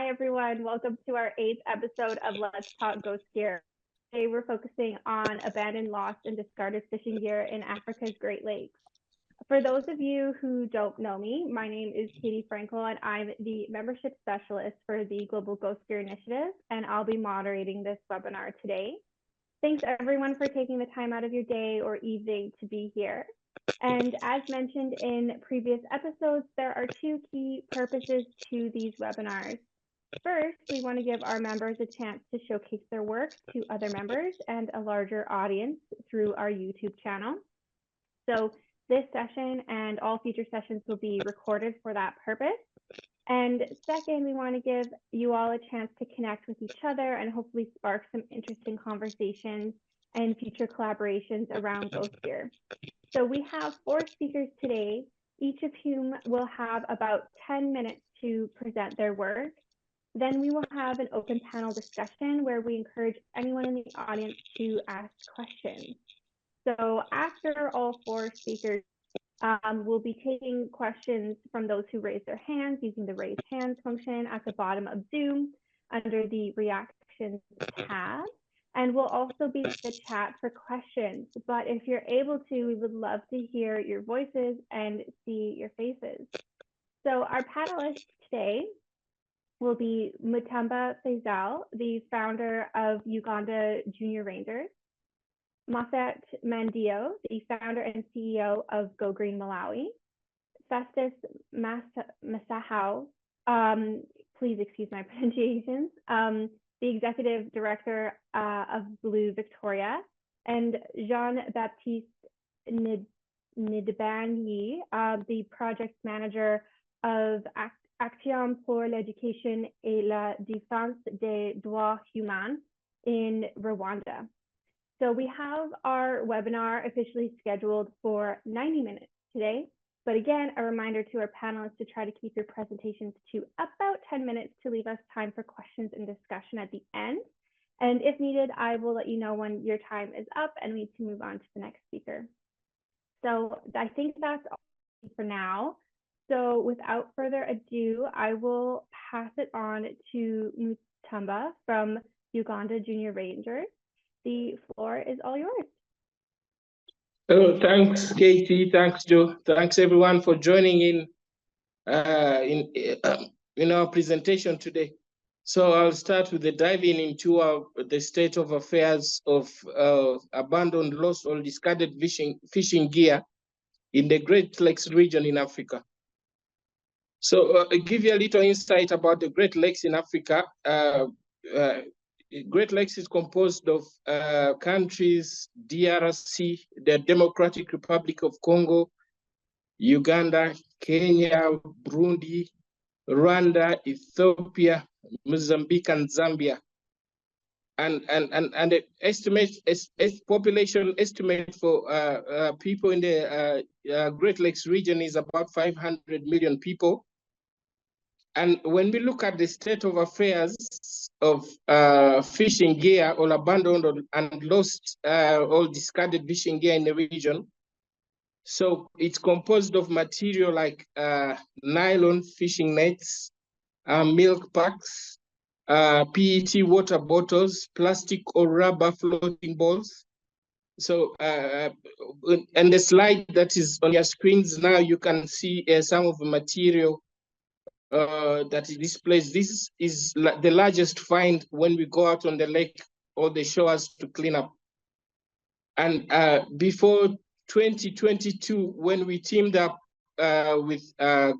everyone. Welcome to our 8th episode of Let's Talk Ghost Gear. Today we're focusing on abandoned, lost, and discarded fishing gear in Africa's Great Lakes. For those of you who don't know me, my name is Katie Frankel, and I'm the membership specialist for the Global Ghost Gear Initiative, and I'll be moderating this webinar today. Thanks everyone for taking the time out of your day or evening to be here. And as mentioned in previous episodes, there are two key purposes to these webinars. First, we want to give our members a chance to showcase their work to other members and a larger audience through our YouTube channel. So this session and all future sessions will be recorded for that purpose. And second, we want to give you all a chance to connect with each other and hopefully spark some interesting conversations and future collaborations around ghost gear. So we have 4 speakers today, each of whom will have about 10 minutes to present their work. Then we will have an open panel discussion where we encourage anyone in the audience to ask questions. So after all 4 speakers, we'll be taking questions from those who raise their hands using the raise hands function at the bottom of Zoom under the reactions tab. And we'll also be in the chat for questions. But if you're able to, we would love to hear your voices and see your faces. So our panelists today will be Mutumba Faisal, the founder of Uganda Junior Rangers, Moffat Mandio, the founder and CEO of Go Green Malawi, Festus Massaho, please excuse my pronunciations, the executive director of Blue Victoria, and Baptiste Ndabananiye, the project manager of Action pour l'éducation et la défense des droits humains in Rwanda. So we have our webinar officially scheduled for 90 minutes today. But again, a reminder to our panelists to try to keep your presentations to about 10 minutes to leave us time for questions and discussion at the end. And if needed, I will let you know when your time is up and we need to move on to the next speaker. So I think that's all for now. So without further ado, I will pass it on to Mutumba from Uganda Junior Rangers. The floor is all yours. Oh, thanks, Katie. Thanks, Joe. Thanks, everyone, for joining in our presentation today. So I'll start with the diving into the state of affairs of abandoned, lost, or discarded fishing gear in the Great Lakes region in Africa. So I'll give you a little insight about the Great Lakes in Africa. Great Lakes is composed of countries: DRC, the Democratic Republic of Congo, Uganda, Kenya, Burundi, Rwanda, Ethiopia, Mozambique, and Zambia. And the population estimate for people in the Great Lakes region is about 500 million people. And when we look at the state of affairs of fishing gear, or abandoned and lost or discarded fishing gear in the region, so it's composed of material like nylon fishing nets, milk packs, PET water bottles, plastic or rubber floating balls. So, and the slide that is on your screens now, you can see some of the material that is displayed. This is the largest find when we go out on the lake or the shores to clean up. And before 2022, when we teamed up with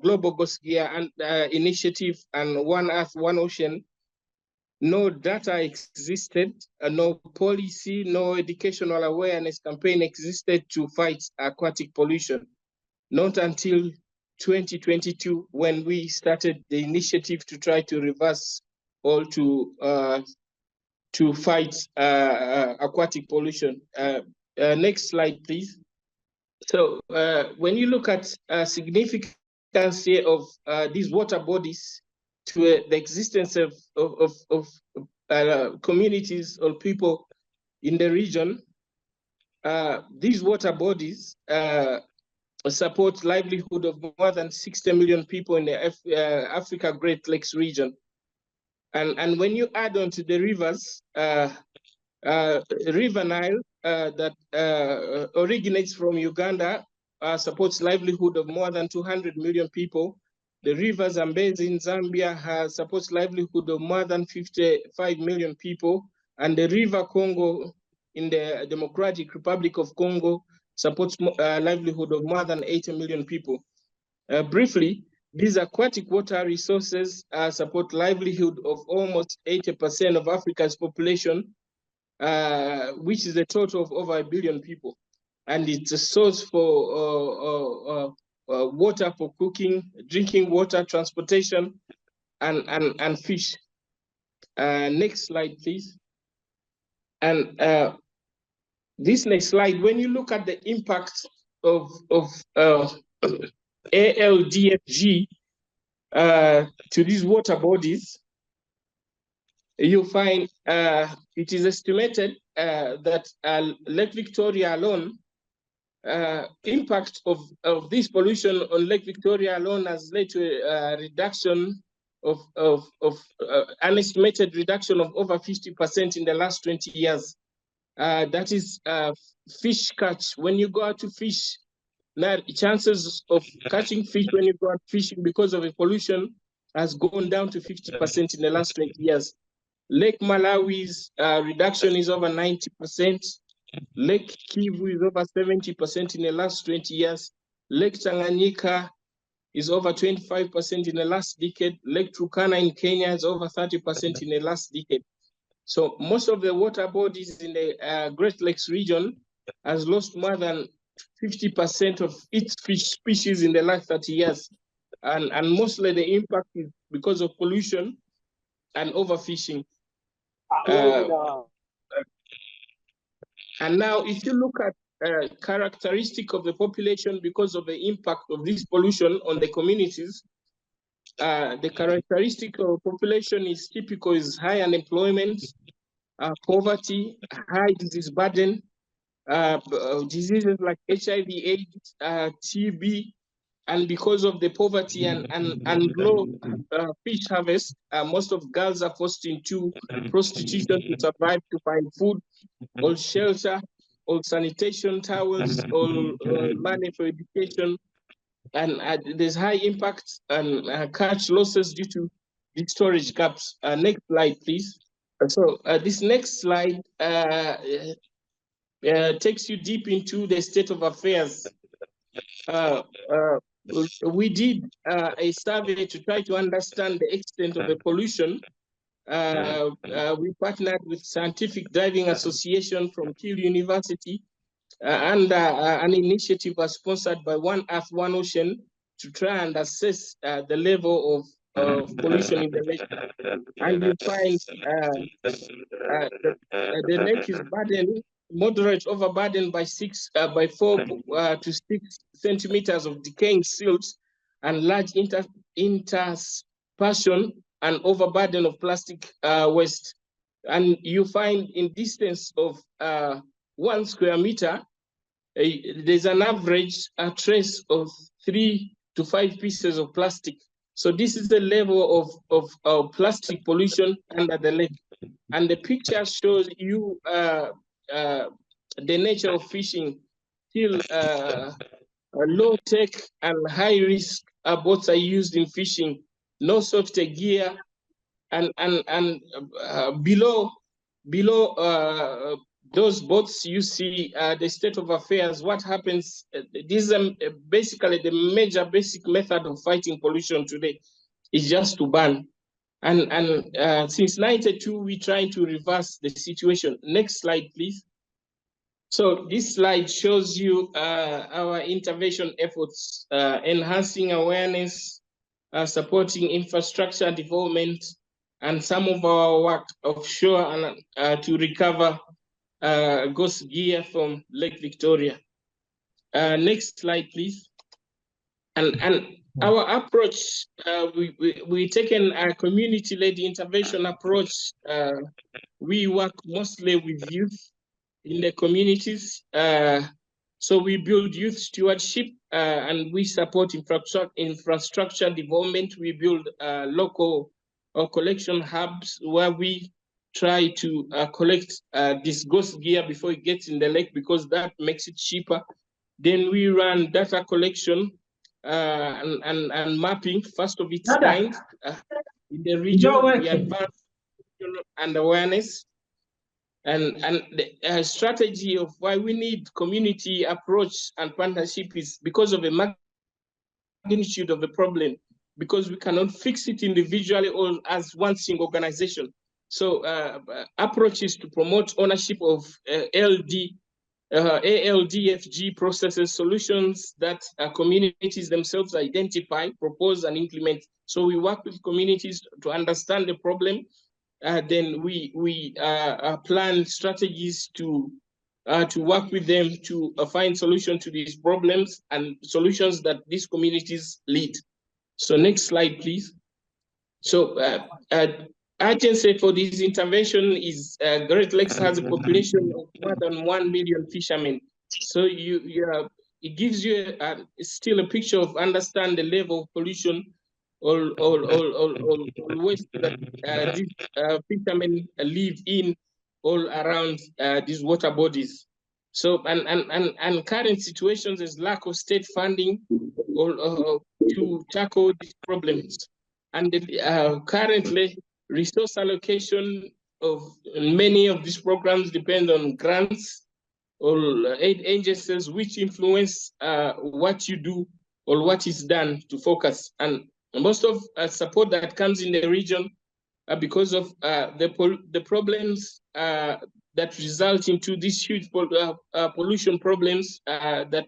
Global Ghost Gear and Initiative and One Earth, One Ocean, no data existed, no policy, no educational awareness campaign existed to fight aquatic pollution. Not until 2022, when we started the initiative to try to reverse or to fight aquatic pollution. Next slide, please. So when you look at significance here of these water bodies to the existence of communities or people in the region, these water bodies support livelihood of more than 60 million people in the Africa Great Lakes region. And when you add on to the rivers, River Nile that originates from Uganda supports livelihood of more than 200 million people. The river Zambezi in Zambia supports livelihood of more than 55 million people. And the river Congo in the Democratic Republic of Congo supports livelihood of more than 80 million people. Briefly, these aquatic water resources support livelihood of almost 80% of Africa's population, which is a total of over 1 billion people. And it's a source for water for cooking, drinking water, transportation, and fish. Next slide, please. And this next slide, when you look at the impact of ALDFG to these water bodies, you find it is estimated that Lake Victoria alone, impact of this pollution on Lake Victoria alone has led to a reduction of an estimated reduction of over 50% in the last 20 years. That is fish catch. When you go out to fish, now chances of catching fish when you go out fishing because of a pollution has gone down to 50% in the last 20 years. Lake Malawi's reduction is over 90%. Lake Kivu is over 70% in the last 20 years. Lake Tanganyika is over 25% in the last decade. Lake Turkana in Kenya is over 30% in the last decade. So most of the water bodies in the Great Lakes region has lost more than 50% of its fish species in the last 30 years. And mostly the impact is because of pollution and overfishing. And now if you look at characteristic of the population because of the impact of this pollution on the communities, the characteristic of population is typical is high unemployment, poverty, high disease burden, diseases like HIV, AIDS, TB, and because of the poverty and low fish harvest, most of girls are forced into prostitution to survive, to find food, or shelter, or sanitation towels, or money for education. And there's high impact and catch losses due to the storage gaps. Next slide, please. So this next slide takes you deep into the state of affairs. We did a survey to try to understand the extent of the pollution. We partnered with Scientific Diving Association from Kiel University, and an initiative was sponsored by One Earth, One Ocean to try and assess the level of pollution in the lake. And you find the lake is burdened, moderate overburdened by 4 to 6 centimeters of decaying silt and large interspersion and overburden of plastic waste. And you find in distance of 1 square meter, there's an average trace of 3 to 5 pieces of plastic. So this is the level of plastic pollution under the lake. And the picture shows you the nature of fishing. Still low tech and high risk boats are used in fishing. No safety gear, and below those boats, you see the state of affairs. What happens? This is basically the major basic method of fighting pollution today is just to ban. And since '92, we trying to reverse the situation. Next slide, please. So this slide shows you our intervention efforts, enhancing awareness, supporting infrastructure development, and some of our work offshore and to recover ghost gear from Lake Victoria. Next slide, please. And our approach, we taken a community-led intervention approach. We work mostly with youth in the communities. So we build youth stewardship and we support infrastructure development. We build local or collection hubs where we try to collect this ghost gear before it gets in the lake, because that makes it cheaper. Then we run data collection and mapping, first of its kind in the region. We advance and awareness and the strategy of why we need community approach and partnership is because of the magnitude of the problem, because we cannot fix it individually or as one single organization. So approaches to promote ownership of ALDFG processes, solutions that communities themselves identify, propose, and implement. So we work with communities to understand the problem. Then we plan strategies to work with them to find solutions to these problems and solutions that these communities lead. So next slide, please. So urgency for this intervention is Great Lakes has a population of more than 1 million fishermen. So it gives you still a picture of understand the level of pollution or waste that these fishermen live in all around these water bodies. So and current situations is lack of state funding to tackle these problems. And currently, resource allocation of many of these programs depend on grants or aid agencies, which influence what you do or what is done to focus. And most of support that comes in the region because of the problems that result into these huge pollution problems that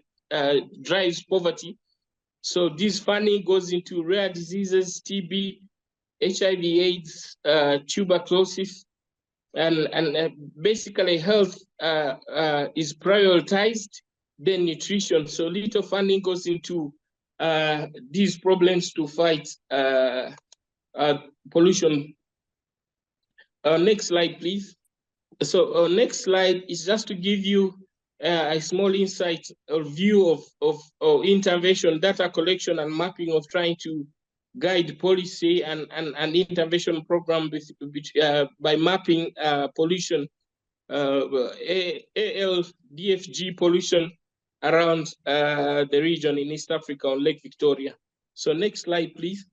drives poverty. So this funding goes into rare diseases, TB, HIV/AIDS, tuberculosis, and basically health is prioritized, then nutrition. So little funding goes into these problems to fight pollution. Next slide, please. So next slide is just to give you a small insight or view of intervention, data collection and mapping of trying to guide policy and intervention program by mapping pollution, ALDFG pollution around the region in East Africa on Lake Victoria. So next slide, please.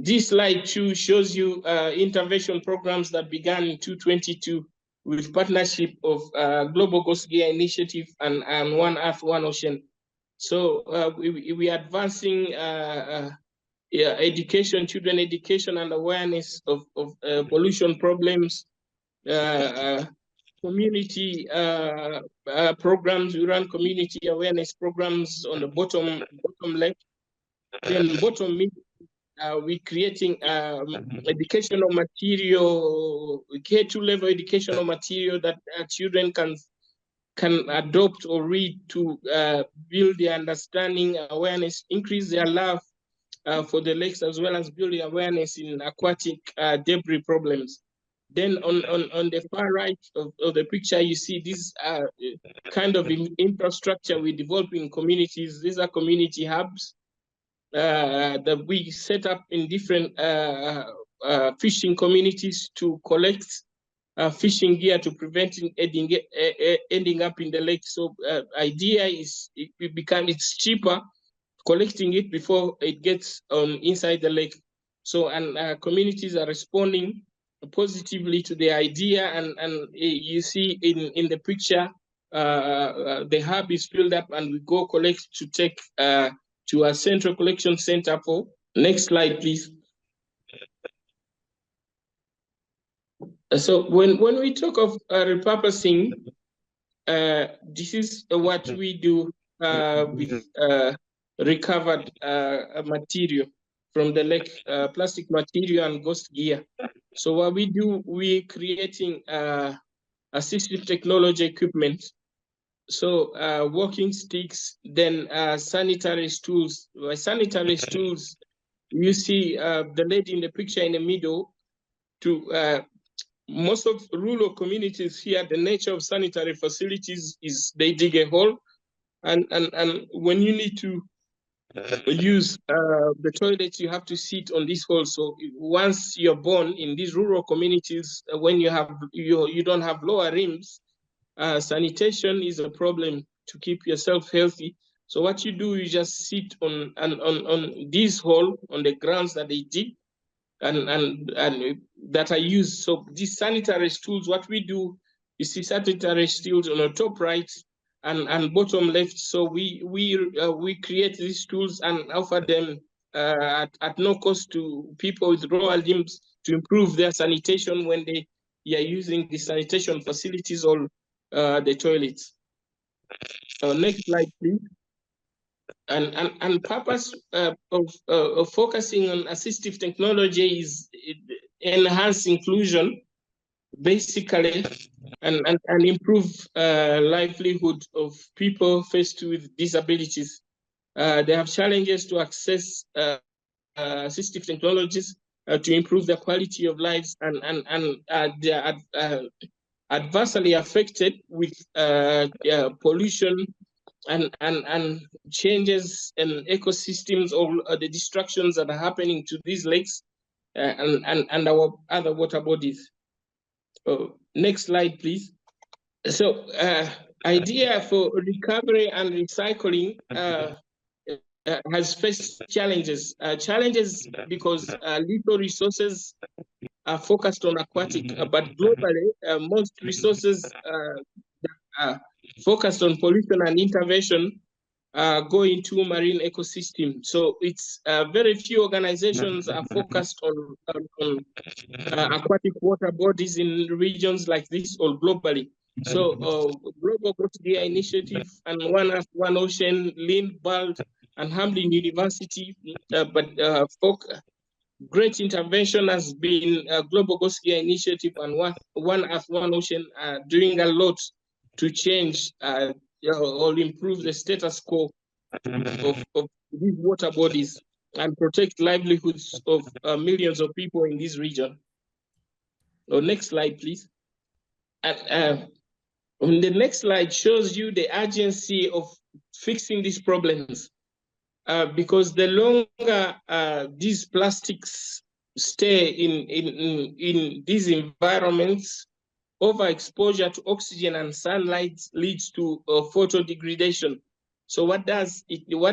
This slide too shows you intervention programs that began in 2022 with partnership of Global Ghost Gear Initiative and One Earth, One Ocean. So we are advancing education, children education and awareness of pollution problems, community programs. We run community awareness programs on the bottom left. Then bottom mid, we're creating educational material, K2 level educational material that children can adopt or read to build their understanding, awareness, increase their love for the lakes, as well as building awareness in aquatic debris problems. Then on the far right of the picture, you see this kind of infrastructure we develop in communities. These are community hubs that we set up in different fishing communities to collect fishing gear to prevent ending up in the lake. So idea is it's cheaper collecting it before it gets inside the lake. So and communities are responding positively to the idea, and you see in the picture the hub is filled up and we go collect to take to a central collection center for. Next slide, please. So when we talk of repurposing, this is what we do with recovered material from the lake, plastic material and ghost gear. So what we do, we're creating assistive technology equipment. So walking sticks, then sanitary stools. By sanitary stools, you see the lady in the picture in the middle. To most of rural communities here, the nature of sanitary facilities is they dig a hole, and when you need to use the toilets, you have to sit on this hole. So once you're born in these rural communities, when you don't have lower rims, sanitation is a problem to keep yourself healthy. So what you do, you just sit on this hole on the grounds that they dig and that are used. So these sanitary stools, what we do, you see sanitary stools on the top right and bottom left. So we create these tools and offer them at no cost to people with lower limbs to improve their sanitation when they are using the sanitation facilities or the toilets. Next slide, please. And purpose of focusing on assistive technology is enhance inclusion, basically, and improve livelihood of people faced with disabilities. They have challenges to access assistive technologies to improve the quality of lives, and they are adversely affected with pollution and changes in ecosystems, or the destructions that are happening to these lakes and our other water bodies. Next slide, please. So idea for recovery and recycling has faced challenges. Challenges because little resources are focused on aquatic, but globally, most resources focused on pollution and intervention go into marine ecosystem. So it's very few organizations are focused on aquatic water bodies in regions like this or globally. So Global Gear Initiative and One Earth, One Ocean, Lindbergh and Hamlin University, great intervention has been Global Gear Initiative and One Earth, One Ocean doing a lot to change or improve the status quo of these water bodies and protect livelihoods of millions of people in this region. Next slide, please. And the next slide shows you the urgency of fixing these problems. Because the longer these plastics stay in these environments, overexposure to oxygen and sunlight leads to photo degradation. So what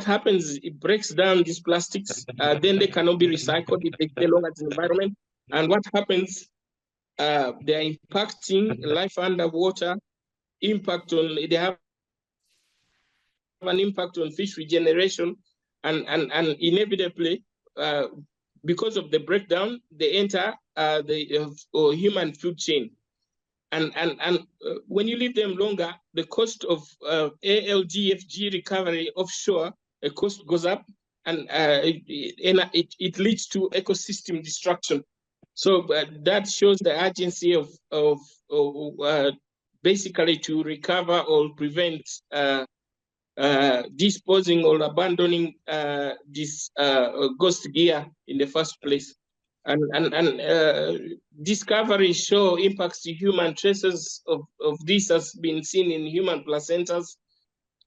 happens, it breaks down these plastics, then they cannot be recycled if they stay long at the environment. And what happens, they're impacting life underwater, they have an impact on fish regeneration, and inevitably, because of the breakdown, they enter the human food chain. And when you leave them longer, the cost of ALDFG recovery offshore, the cost goes up, and it leads to ecosystem destruction. So that shows the urgency of basically to recover or prevent disposing or abandoning this ghost gear in the first place. And discoveries show impacts to human. Traces of this has been seen in human placentas,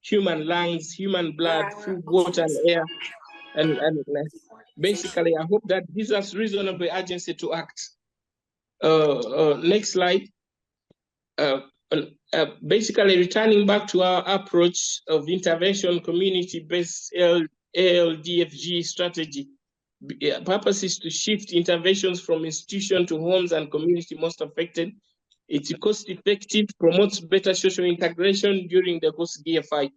human lungs, human blood, food, water, and air. And basically, I hope that gives us reasonable urgency to act. Next slide. Basically, returning back to our approach of intervention, community-based ALDFG strategy. Purpose is to shift interventions from institution to homes and community most affected. It's cost-effective, promotes better social integration during the ghost gear fight.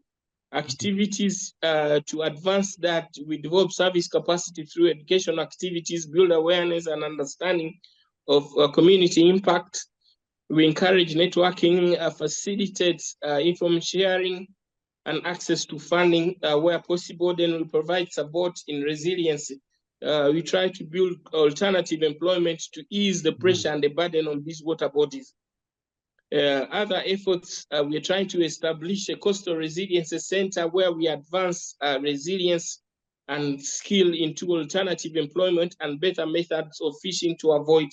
Activities to advance that, we develop service capacity through education activities, build awareness and understanding of community impact. We encourage networking, facilitate information sharing and access to funding where possible. Then we provide support in resiliency. We try to build alternative employment to ease the pressure and the burden on these water bodies. Other efforts, we are trying to establish a coastal resiliency center where we advance resilience and skill into alternative employment and better methods of fishing to avoid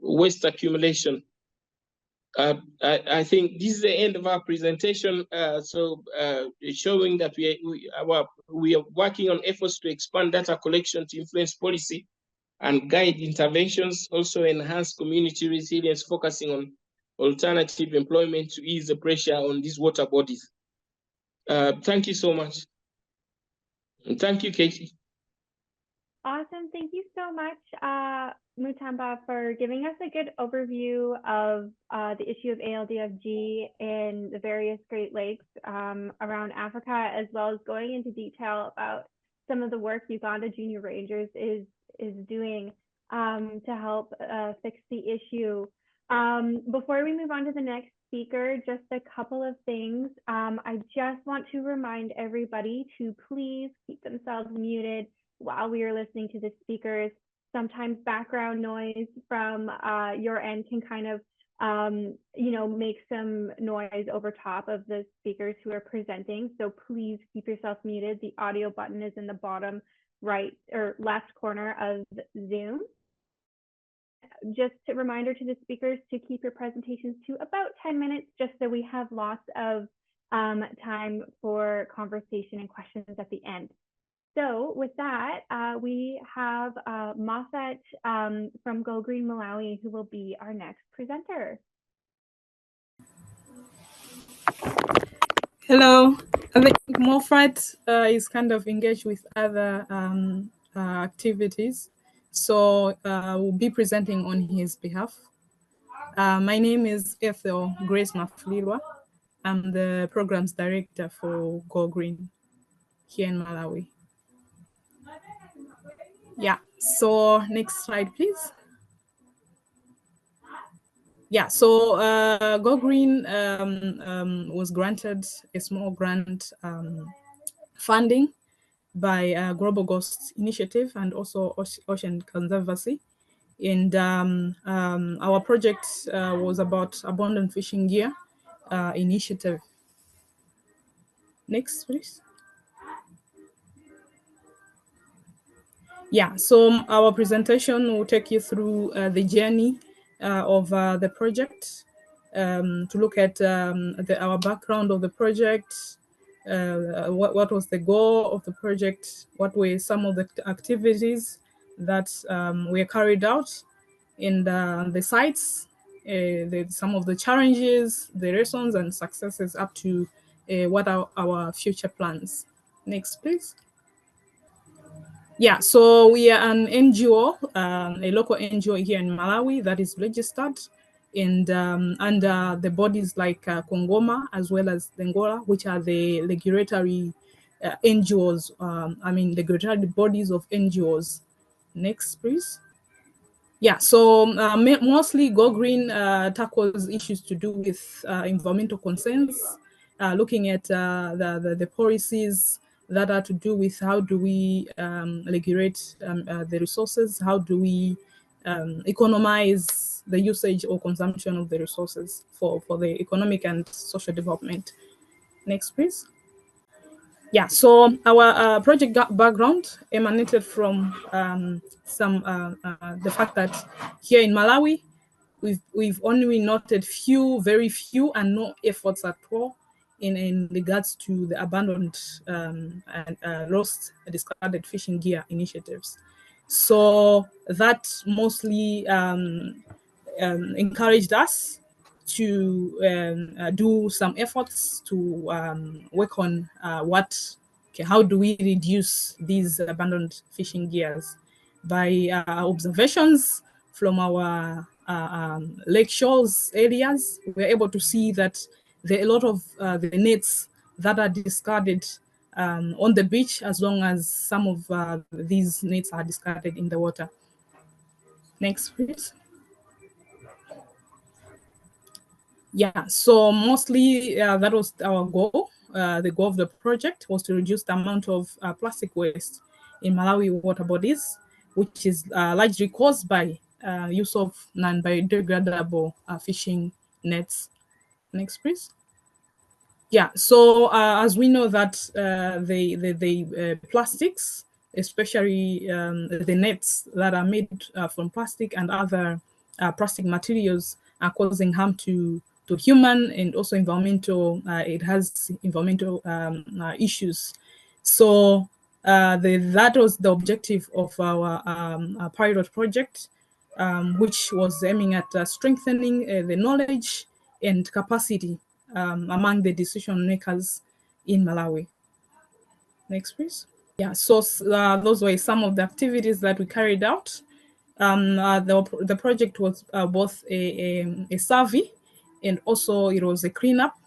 waste accumulation. I think this is the end of our presentation. Showing that we are working on efforts to expand data collection to influence policy and guide interventions, also enhance community resilience, focusing on alternative employment to ease the pressure on these water bodies. Thank you so much. And thank you, Katie. Awesome. Thank you so much, Mutumba, for giving us a good overview of the issue of ALDFG in the various Great Lakes around Africa, as well as going into detail about some of the work Uganda Junior Rangers is doing to help fix the issue. Before we move on to the next speaker, just a couple of things. I just want to remind everybody to please keep themselves muted while we are listening to the speakers. Sometimes background noise from your end can kind of, make some noise over top of the speakers who are presenting. So please keep yourself muted. The audio button is in the bottom right or left corner of Zoom. Just a reminder to the speakers to keep your presentations to about 10 minutes, just so we have lots of time for conversation and questions at the end. So with that, we have Moffat from Go Green Malawi, who will be our next presenter. Hello, I think Moffat is kind of engaged with other activities, so we'll be presenting on his behalf. My name is Ethel Grace Maflilwa. I'm the programs director for Go Green here in Malawi. Yeah, so next slide, please. Yeah, so Go Green was granted a small grant funding by Global Ghost Initiative and also Ocean Conservancy. And our project was about abundant fishing gear initiative. Next, please. Yeah, so our presentation will take you through the journey of the project, to look at our background of the project, what was the goal of the project, what were some of the activities that were carried out in the sites, some of the challenges, the lessons and successes up to what are our future plans. Next, please. Yeah, so we are an NGO, a local NGO here in Malawi that is registered and under the bodies like Kongoma as well as Angola, which are the regulatory NGOs, the regulatory bodies of NGOs. Next, please. Yeah, so mostly Go Green tackles issues to do with environmental concerns, looking at the policies that are to do with how do we regulate the resources, how do we economize the usage or consumption of the resources for the economic and social development. Next, please. Yeah, so our project background emanated from the fact that here in Malawi, we've only noted very few and no efforts at all in regards to the abandoned and lost discarded fishing gear initiatives. So that mostly encouraged us to do some efforts to work on how do we reduce these abandoned fishing gears by observations from our lake shores areas. We're able to see that there are a lot of the nets that are discarded on the beach, as long as some of these nets are discarded in the water. Next, please. Yeah, so mostly that was our goal. The goal of the project was to reduce the amount of plastic waste in Malawi water bodies, which is largely caused by use of non-biodegradable fishing nets. Next, please. Yeah, so as we know that the plastics, especially the nets that are made from plastic and other plastic materials, causing harm to human and also environmental. It has environmental issues. So that was the objective of our pilot project, which was aiming at strengthening the knowledge and capacity among the decision makers in Malawi. Next, please. Yeah, so those were some of the activities that we carried out. The project was both a survey and also it was a cleanup,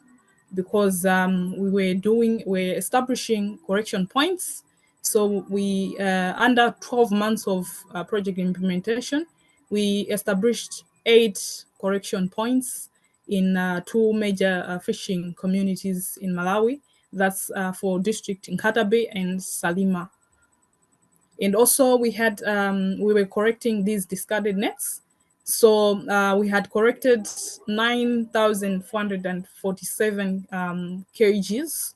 because we're establishing correction points. So we, under 12 months of project implementation, we established 8 correction points in 2 major fishing communities in Malawi. That's for district in Katabe and Salima. And also we had, we were correcting these discarded nets. So we had corrected 9,447 kgs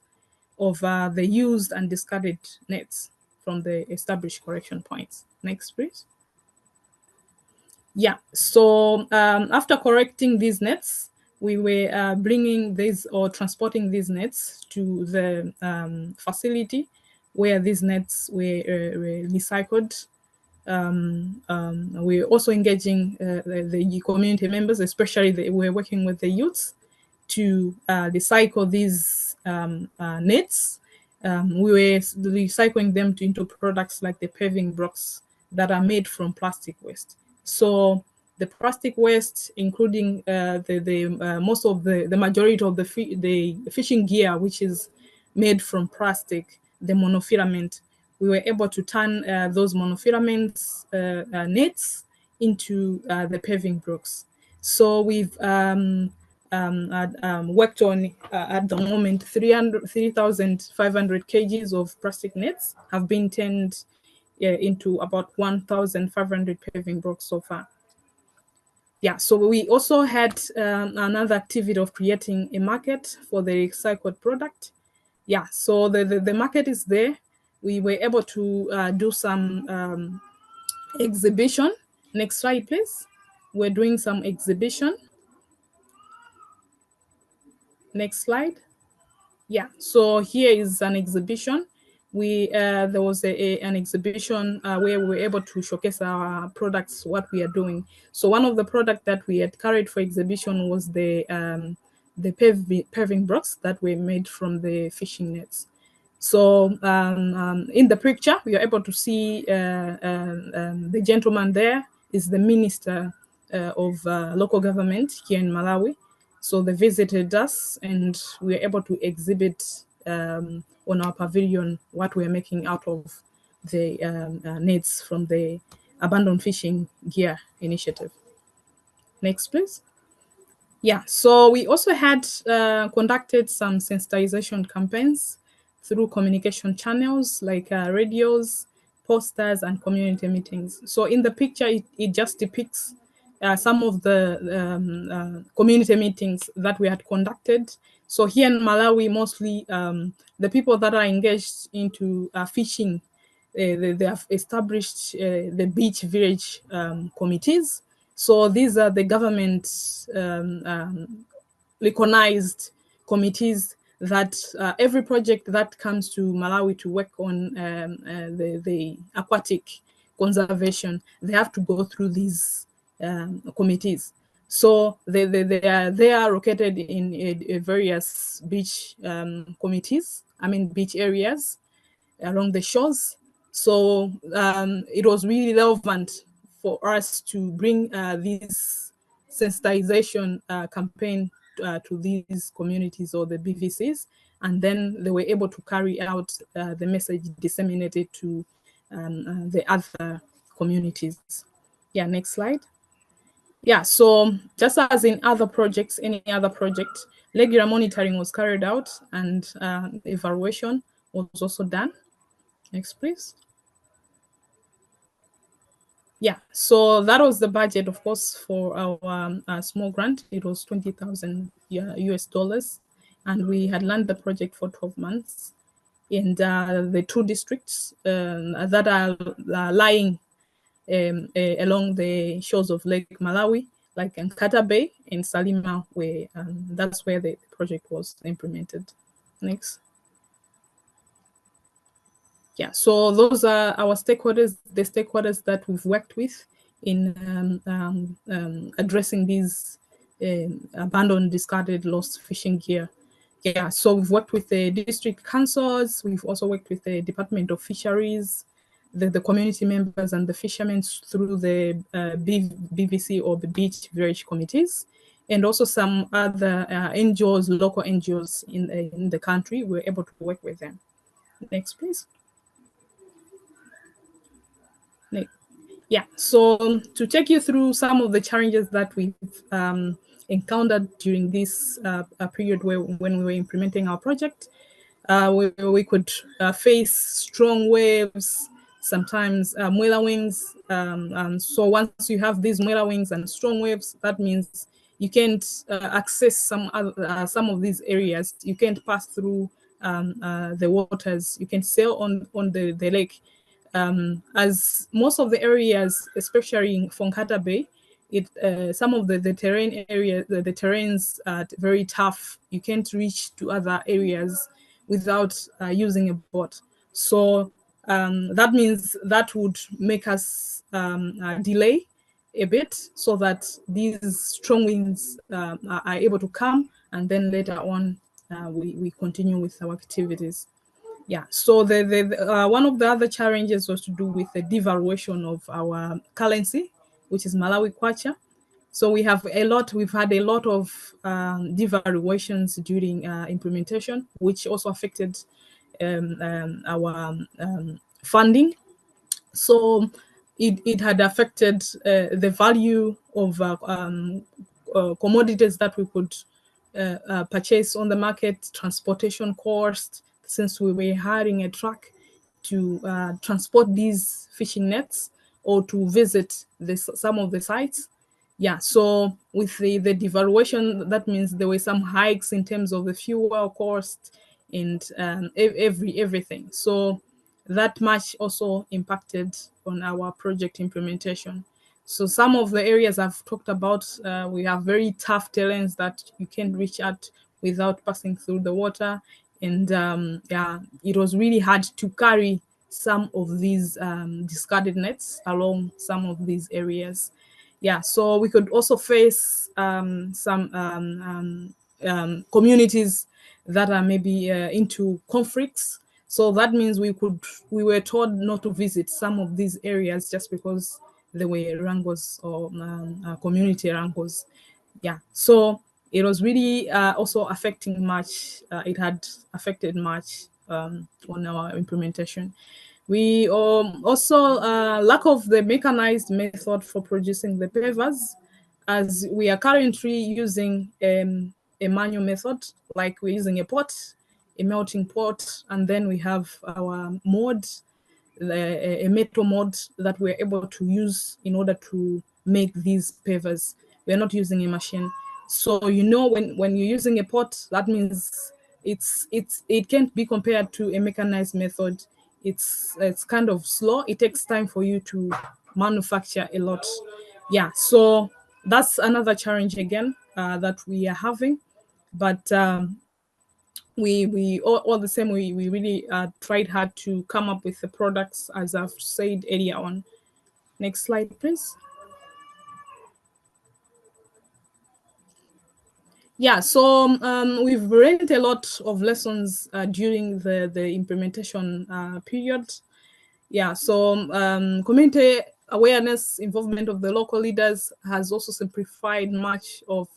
of the used and discarded nets from the established correction points. Next, please. Yeah, so after correcting these nets, we were bringing these or transporting these nets to the facility where these nets were recycled. We're also engaging the community members, especially we're working with the youths to recycle these nets. We were recycling them into products like the paving blocks that are made from plastic waste. So the plastic waste, including most of the majority of the fishing gear, which is made from plastic, the monofilament, we were able to turn those monofilament nets into the paving blocks. So we've worked on, at the moment, 3,500 kgs of plastic nets have been turned into about 1,500 paving blocks so far. Yeah, so we also had another activity of creating a market for the recycled product. Yeah, so the market is there. We were able to do some exhibition. Next slide, please. We're doing some exhibition. Next slide. Yeah, so here is an exhibition. There was an exhibition where we were able to showcase our products, what we are doing. So one of the products that we had carried for exhibition was the paving blocks that were made from the fishing nets. So in the picture, we are able to see the gentleman there is the Minister of Local Government here in Malawi. So they visited us and we were able to exhibit on our pavilion what we're making out of the nets from the Abandoned Fishing Gear Initiative. Next, please. Yeah, so we also had conducted some sensitization campaigns through communication channels like radios, posters, and community meetings. So in the picture, it just depicts some of the community meetings that we had conducted. So here in Malawi, mostly the people that are engaged into fishing, they have established the beach village committees. So these are the government recognized committees that every project that comes to Malawi to work on the aquatic conservation, they have to go through these committees. So they are located in various beach committees, beach areas along the shores. So it was really relevant for us to bring this sensitization campaign to these communities or the BVCs, and then they were able to carry out the message disseminated to the other communities. Yeah, next slide. Yeah, so just as in other projects, any other project, regular monitoring was carried out and evaluation was also done. Next, please. Yeah, so that was the budget, of course, for our small grant. It was 20,000 US dollars, and we had run the project for 12 months. And the 2 districts that are lying along the shores of Lake Malawi like Nkata Bay in Salima, where that's where the project was implemented. Next. Yeah, so those are our stakeholders, the stakeholders that we've worked with in addressing these abandoned, discarded, lost fishing gear. Yeah, so we've worked with the district councils, we've also worked with the Department of Fisheries, the community members and the fishermen through the BVC or the beach village committees, and also some other NGOs, local NGOs in the country. We're able to work with them. Next, please. Yeah, so to take you through some of the challenges that we've encountered during this period when we were implementing our project, we could face strong waves, sometimes mwela wings. So once you have these mwela wings and strong waves, that means you can't access some of these areas. You can't pass through the waters. You can sail on the lake. As most of the areas, especially in Nkata Bay, some of the terrain area, the terrains are very tough. You can't reach to other areas without using a boat. So that means that would make us delay a bit so that these strong winds are able to come, and then later on we continue with our activities. Yeah, so one of the other challenges was to do with the devaluation of our currency, which is Malawi kwacha. So we've had a lot of devaluations during implementation, which also affected our funding. So it had affected the value of commodities that we could purchase on the market, transportation cost, since we were hiring a truck to transport these fishing nets or to visit some of the sites. Yeah, so with the devaluation, that means there were some hikes in terms of the fuel cost and everything. So that much also impacted on our project implementation. So some of the areas I've talked about, we have very tough terrains that you can't reach out without passing through the water. And yeah, it was really hard to carry some of these discarded nets along some of these areas. Yeah, so we could also face some communities that are maybe into conflicts. So that means we were told not to visit some of these areas just because there were wrangles or community wrangles. Yeah, so it was really also affecting much. It had affected much on our implementation. We also lack of the mechanized method for producing the pavers, as we are currently using a manual method, like we're using a pot, a melting pot, and then we have our mold, a metal mold that we're able to use in order to make these pavers. We're not using a machine. So you know, when you're using a pot, that means it can't be compared to a mechanized method. It's kind of slow. It takes time for you to manufacture a lot. Yeah, so that's another challenge again that we are having. But we all the same, we really tried hard to come up with the products, as I've said earlier on. Next slide, please. Yeah, so we've learned a lot of lessons during the implementation period. Yeah, so community awareness, involvement of the local leaders has also simplified much of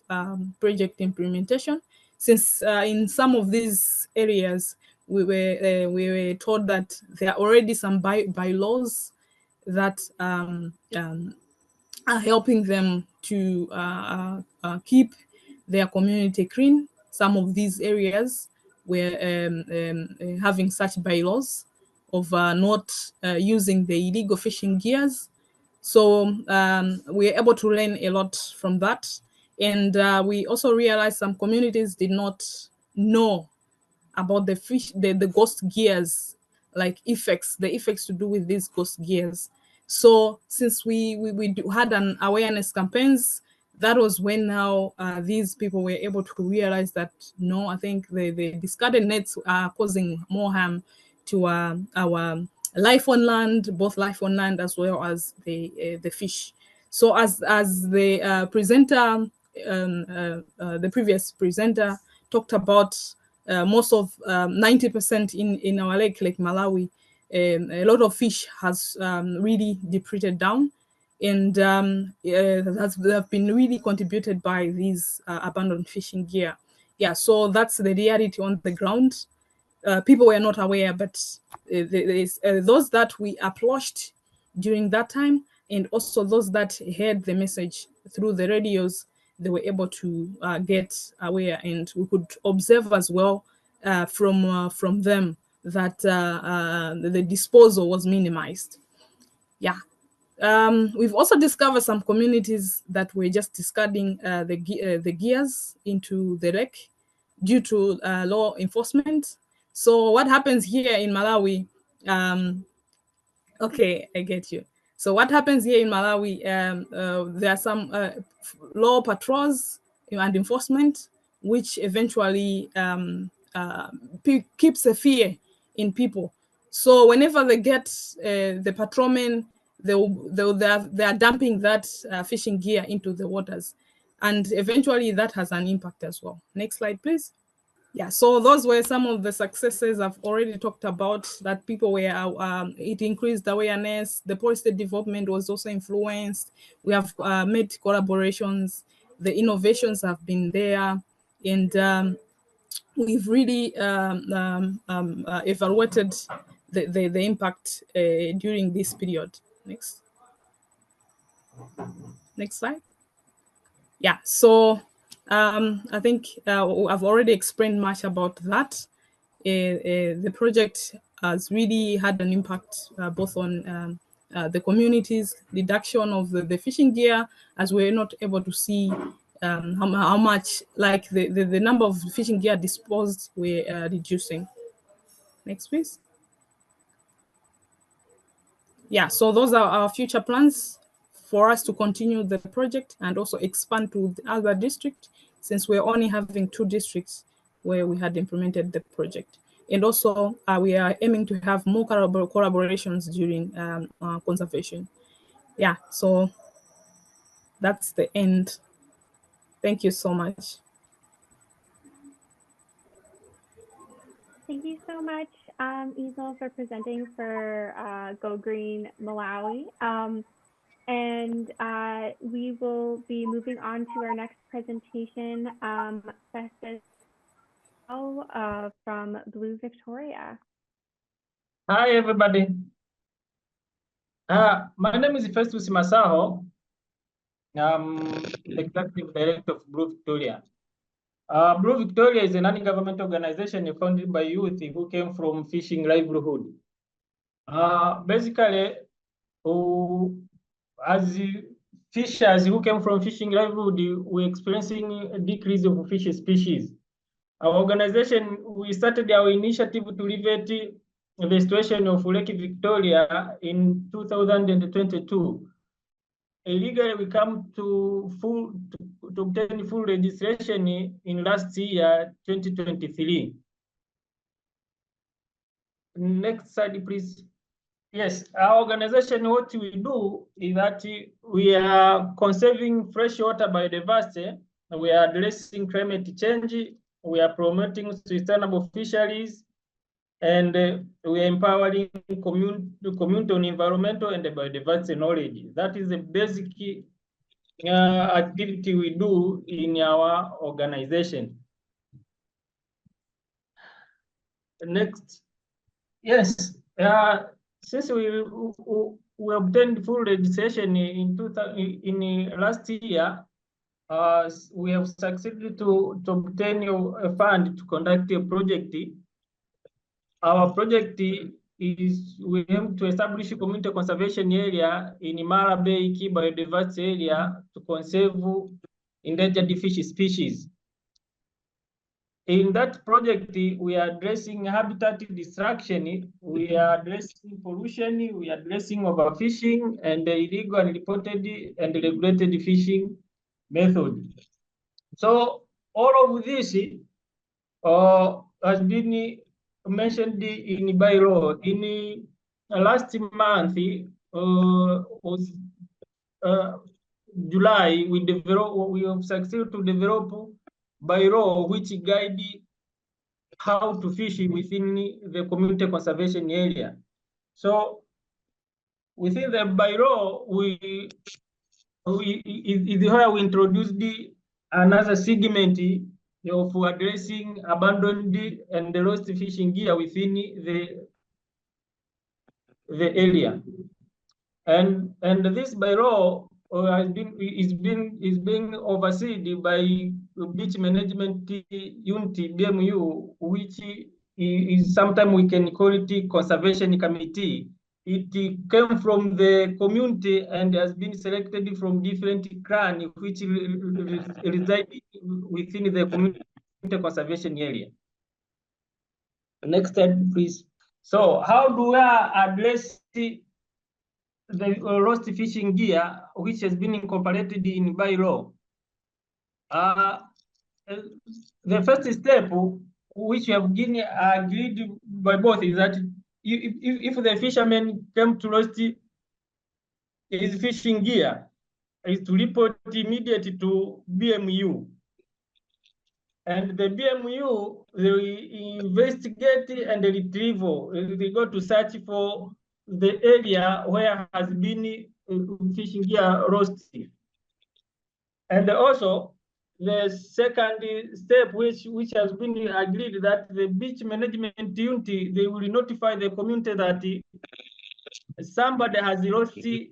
project implementation, since in some of these areas we were told that there are already some bylaws that are helping them to keep their community clean. Some of these areas were having such bylaws of not using the illegal fishing gears. So we were able to learn a lot from that. And we also realized some communities did not know about the ghost gears, like the effects to do with these ghost gears. So since we had an awareness campaigns, that was when now these people were able to realize that, no, I think the discarded nets are causing more harm to our life on land, both life on land as well as the fish. So as the presenter, the previous presenter talked about, most of 90% in our lake Malawi, a lot of fish has really depleted down, and have been really contributed by these abandoned fishing gear. Yeah, so that's the reality on the ground. People were not aware, but those that we approached during that time, and also those that heard the message through the radios, they were able to get aware, and we could observe as well from them that the disposal was minimized. Yeah. We've also discovered some communities that were just discarding the gears into the lake due to law enforcement. So what happens here in Malawi? Okay, I get you. So what happens here in Malawi? There are some law patrols and enforcement, which eventually keeps a fear in people. So whenever they get the patrolmen, they are dumping that fishing gear into the waters, and eventually that has an impact as well. Next slide, please. Yeah, so those were some of the successes I've already talked about, that people were, it increased awareness. The policy development was also influenced. We have made collaborations. The innovations have been there. And we've really evaluated the impact during this period. Next slide. Yeah, so I think I've already explained much about that. The project has really had an impact both on the communities, reduction of the fishing gear, as we're not able to see how much, like the number of fishing gear disposed, we're reducing. Next, please. Yeah, so those are our future plans for us to continue the project and also expand to the other districts, since we're only having 2 districts where we had implemented the project. And also we are aiming to have more collaborations during conservation. Yeah, so that's the end. Thank you so much. Thank you so much, Isel, for presenting for Go Green Malawi. And we will be moving on to our next presentation, Festus from Blue Victoria. Hi, everybody. My name is Festus Massaho. I'm the Executive Director of Blue Victoria. Blue Victoria is a non-government organization founded by youth who came from fishing livelihood. Basically, as fishers who came from fishing livelihood, we're experiencing a decrease of fish species. Our organization, we started our initiative to alleviate the situation of Lake Victoria in 2022. Illegally, we come to obtain full registration in last year, 2023. Next slide, please. Yes, our organization, what we do is that we are conserving freshwater biodiversity. We are addressing climate change. We are promoting sustainable fisheries, and we are empowering community on environmental and biodiversity knowledge. That is the basic activity we do in our organization. Next. Yes, since we obtained full registration in last year, we have succeeded to obtain a fund to conduct a project. Our project is we aim to establish a community conservation area in Mara Bay Key Biodiversity Area to conserve endangered fish species. In that project, we are addressing habitat destruction, we are addressing pollution, we are addressing overfishing and illegal, unreported, and regulated fishing method. So all of this has been mentioned in bylaw. In last month was July, we have succeeded to develop bylaw which guide how to fish within the community conservation area. So within the bylaw, is where we introduced another segment of addressing abandoned and lost fishing gear within the area. And this bylaw is being overseen by beach management unit BMU, which is sometimes we can call it conservation committee. It came from the community and has been selected from different clans which reside within the community conservation area. Next slide, please. So how do we address the lost fishing gear which has been incorporated in bylaw? The first step which we have been agreed by both is that if the fisherman came to lost his fishing gear, is to report immediately to BMU. And the BMU, they investigate and retrieve. They go to search for the area where has been fishing gear lost. And also, the second step, which has been agreed, that the beach management unit, they will notify the community that somebody has lost the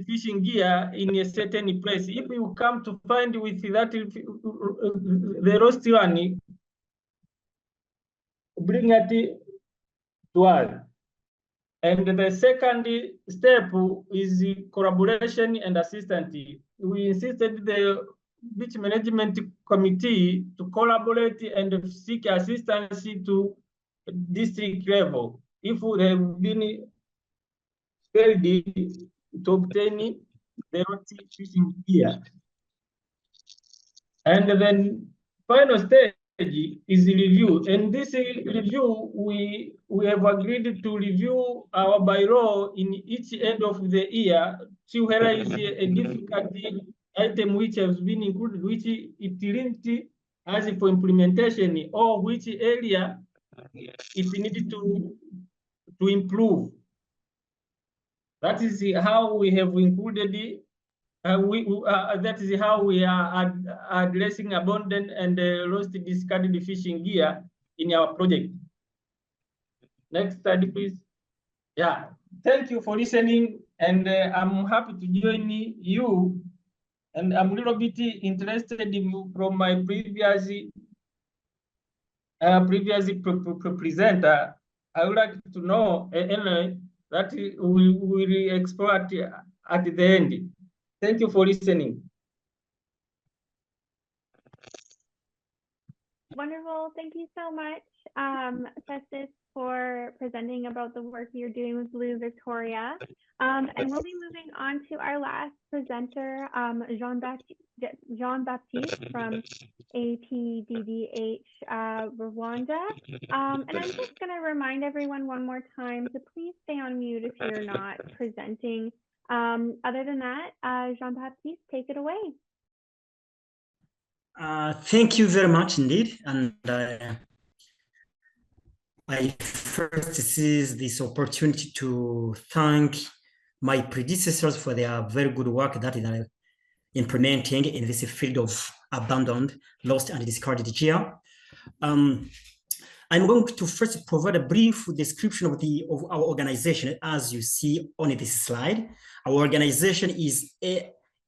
fishing gear in a certain place. If you come to find with that the lost one, bring it to us. And the second step is collaboration and assistance. We insisted the beach management committee to collaborate and seek assistance to district level if they have been failed to obtain the lost fishing gear. And then final stage is review. And this review, we have agreed to review our bylaw in each end of the year to where is a difficult item which has been included, which it linked as for implementation, or which area it needed to improve. That is how we have included that is how we are addressing abandoned and lost discarded fishing gear in our project. Next slide, please. Yeah, thank you for listening, and I'm happy to join you. And I'm a little bit interested from my previous presenter. I would like to know that we will explore at the end. Thank you for listening. Wonderful. Thank you so much, Festus, for presenting about the work you're doing with Blue Victoria. And we'll be moving on to our last presenter, Jean-Baptiste from ALTGG Rwanda. And I'm just going to remind everyone one more time to please stay on mute if you're not presenting. Other than that, Jean-Baptiste, take it away. Thank you very much indeed. And I first seize this opportunity to thank my predecessors for their very good work that they are implementing in this field of abandoned, lost, and discarded gear. I'm going to first provide a brief description of our organization. As you see on this slide, our organization is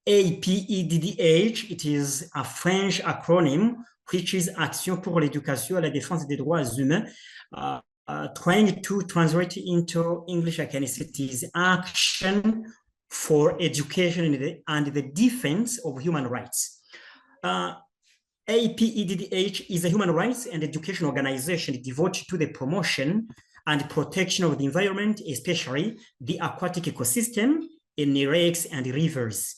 APEDDH. It is a French acronym, which is Action pour l'éducation et la défense des droits humains. Trying to translate into English, I can say it is Action for Education and the Defense of Human Rights. APEDDH is a human rights and education organization devoted to the promotion and protection of the environment, especially the aquatic ecosystem in lakes and rivers.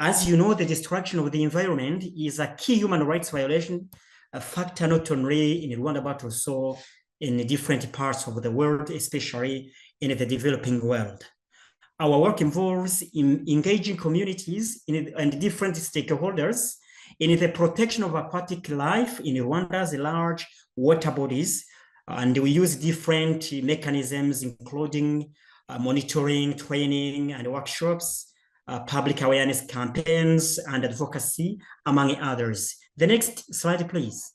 As you know, the destruction of the environment is a key human rights violation, a factor not only in Rwanda, but also in different parts of the world, especially in the developing world. Our work involves in engaging communities and different stakeholders in the protection of aquatic life in Rwanda's large water bodies. And we use different mechanisms, including monitoring, training, and workshops, public awareness campaigns, and advocacy, among others. The next slide, please.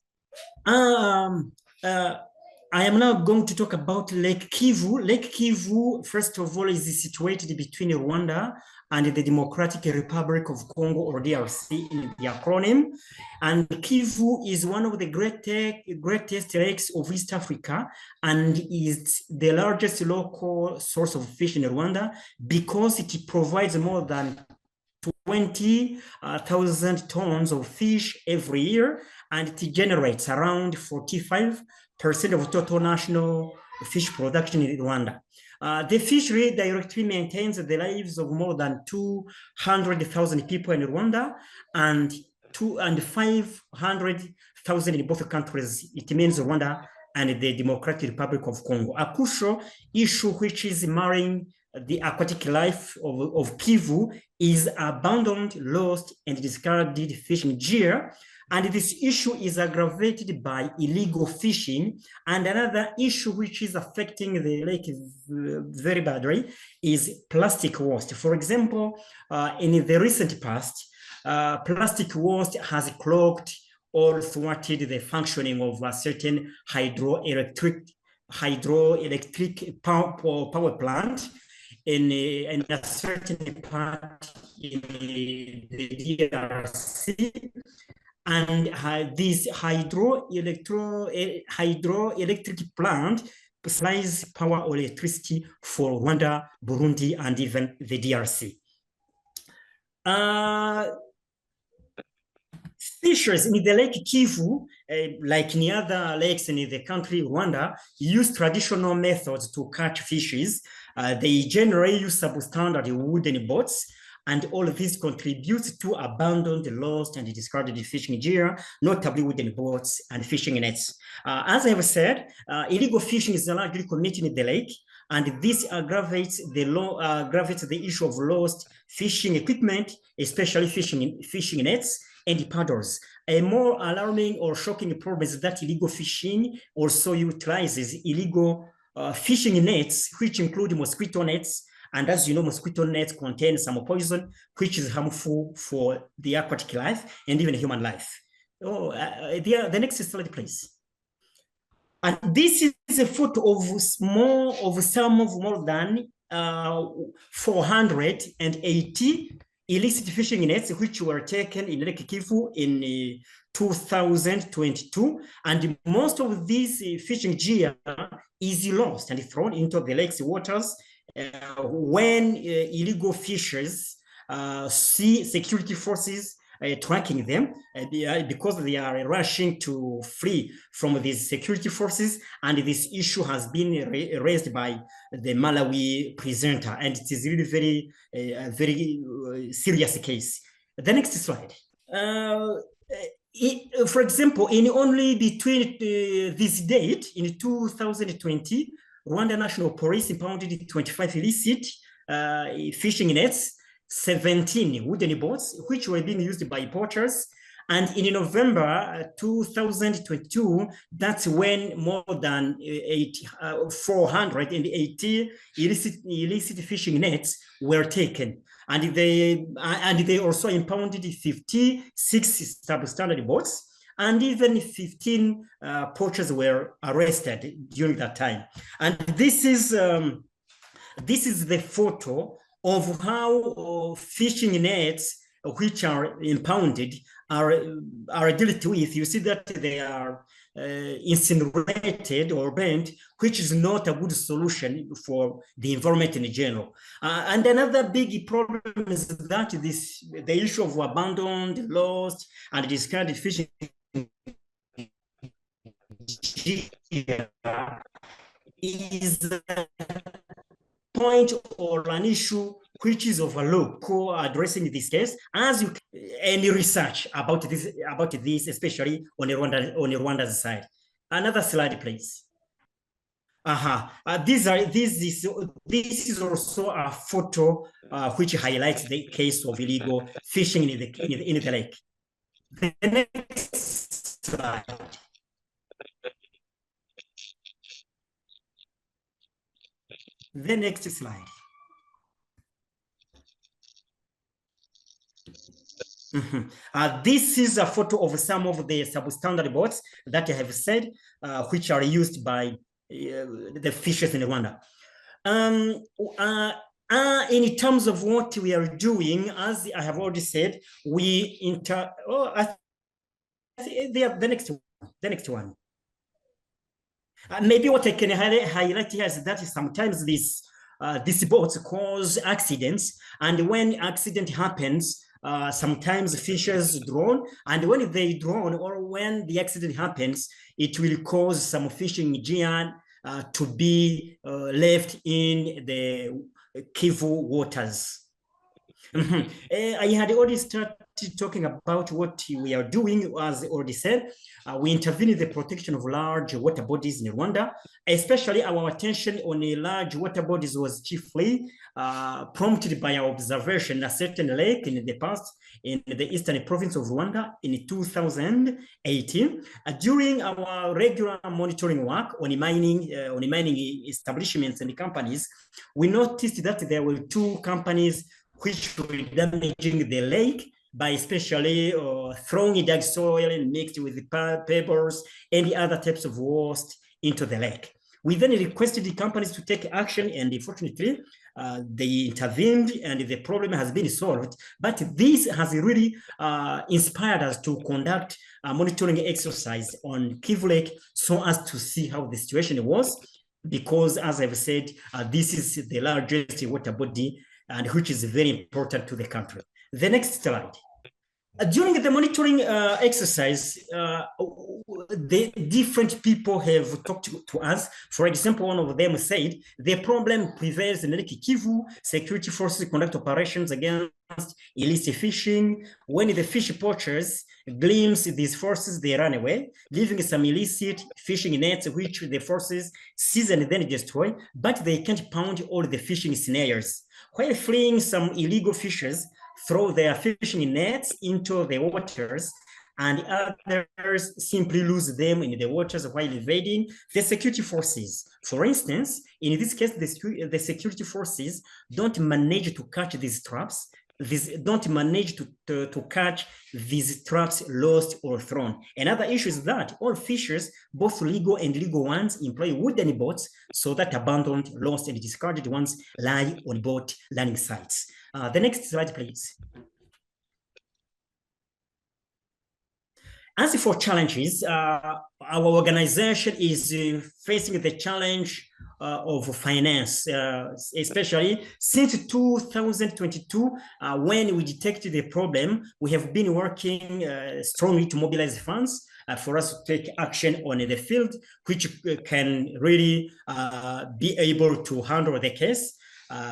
I am now going to talk about Lake Kivu. Lake Kivu, first of all, is situated between Rwanda and the Democratic Republic of Congo, or DRC in the acronym. And Kivu is one of the greatest lakes of East Africa and is the largest local source of fish in Rwanda because it provides more than 20,000 tons of fish every year, and it generates around 45% of total national fish production in Rwanda. The fishery directly maintains the lives of more than 200,000 people in Rwanda and 500,000 in both countries. It means Rwanda and the Democratic Republic of Congo. A crucial issue which is marring the aquatic life of Kivu is abandoned, lost, and discarded fishing gear. And this issue is aggravated by illegal fishing. And another issue which is affecting the lake very badly is plastic waste. For example, in the recent past, plastic waste has clogged or thwarted the functioning of a certain hydroelectric power plant in a certain part in the DRC. And this hydroelectric plant supplies power or electricity for Rwanda, Burundi, and even the DRC. Fishers in the Lake Kivu, like in other lakes in the country, Rwanda, use traditional methods to catch fishes. They generally use substandard wooden boats, and all of this contributes to abandoned, lost, and discarded fishing gear, notably wooden boats and fishing nets. As I have said, illegal fishing is largely committed in the lake, and this aggravates the issue of lost fishing equipment, especially fishing nets and paddles. A more alarming or shocking problem is that illegal fishing also utilizes illegal fishing nets, which include mosquito nets. And as you know, mosquito nets contain some poison, which is harmful for the aquatic life and even human life. The next slide, please. And this is a photo of some of more than 480 illicit fishing nets, which were taken in Lake Kivu in 2022. And most of these fishing gear is lost and thrown into the lake's waters when illegal fishers see security forces tracking them because they are rushing to flee from these security forces. And this issue has been raised by the Malawi presenter, and it is really very serious case. The next slide. For example, in only between this date in 2020, Rwanda National Police impounded 25 illicit fishing nets, 17 wooden boats, which were being used by poachers. And in November 2022, that's when more than 480 illicit fishing nets were taken. And they also impounded 56 substandard boats, and even 15 poachers were arrested during that time. And this is the photo of how fishing nets, which are impounded, are dealt with. You see that they are incinerated or burnt, which is not a good solution for the environment in general. And another big problem is that the issue of abandoned, lost, and discarded fishing is a point or an issue which is overlooked addressing this case, as you any research about this, especially on Rwanda's side. Another slide, please. This is also a photo which highlights the case of illegal fishing in the lake. The next slide. The next slide. This is a photo of some of the substandard boats that I have said, which are used by the fishers in Rwanda. In terms of what we are doing, as I have already said, we the next one. Maybe what I can highlight here is that sometimes these boats cause accidents, and when accident happens, sometimes fishers drown, and when they drown or when the accident happens, it will cause some fishing gear to be left in the Kivu waters. I had already started talking about what we are doing. As I already said, we intervene in the protection of large water bodies in Rwanda, especially our attention on the large water bodies was chiefly prompted by our observation a certain lake in the past in the eastern province of Rwanda in 2018. During our regular monitoring work on mining establishments and companies, we noticed that there were 2 companies which were damaging the lake by especially throwing dark soil and mixed with pebbles and the other types of waste into the lake. We then requested the companies to take action, and unfortunately, they intervened and the problem has been solved. But this has really inspired us to conduct a monitoring exercise on Kivu Lake so as to see how the situation was, because as I've said, this is the largest water body and which is very important to the country. The next slide. During the monitoring exercise, the different people have talked to us. For example, one of them said, the problem prevails in Lake Kivu. Security forces conduct operations against illicit fishing. When the fish poachers glimpse these forces, they run away, leaving some illicit fishing nets, which the forces seize and then destroy, but they can't pound all the fishing snares. While fleeing, some illegal fishers throw their fishing nets into the waters, and others simply lose them in the waters while evading the security forces. For instance, in this case, the security forces don't manage to catch these traps. Don't manage to catch these traps lost or thrown. Another issue is that all fishers, both legal and illegal ones, employ wooden boats so that abandoned, lost, and discarded ones lie on boat landing sites. The next slide, please. As for challenges, our organization is facing the challenge of finance, especially since 2022, when we detected the problem. We have been working strongly to mobilize funds for us to take action on the field, which can really be able to handle the case.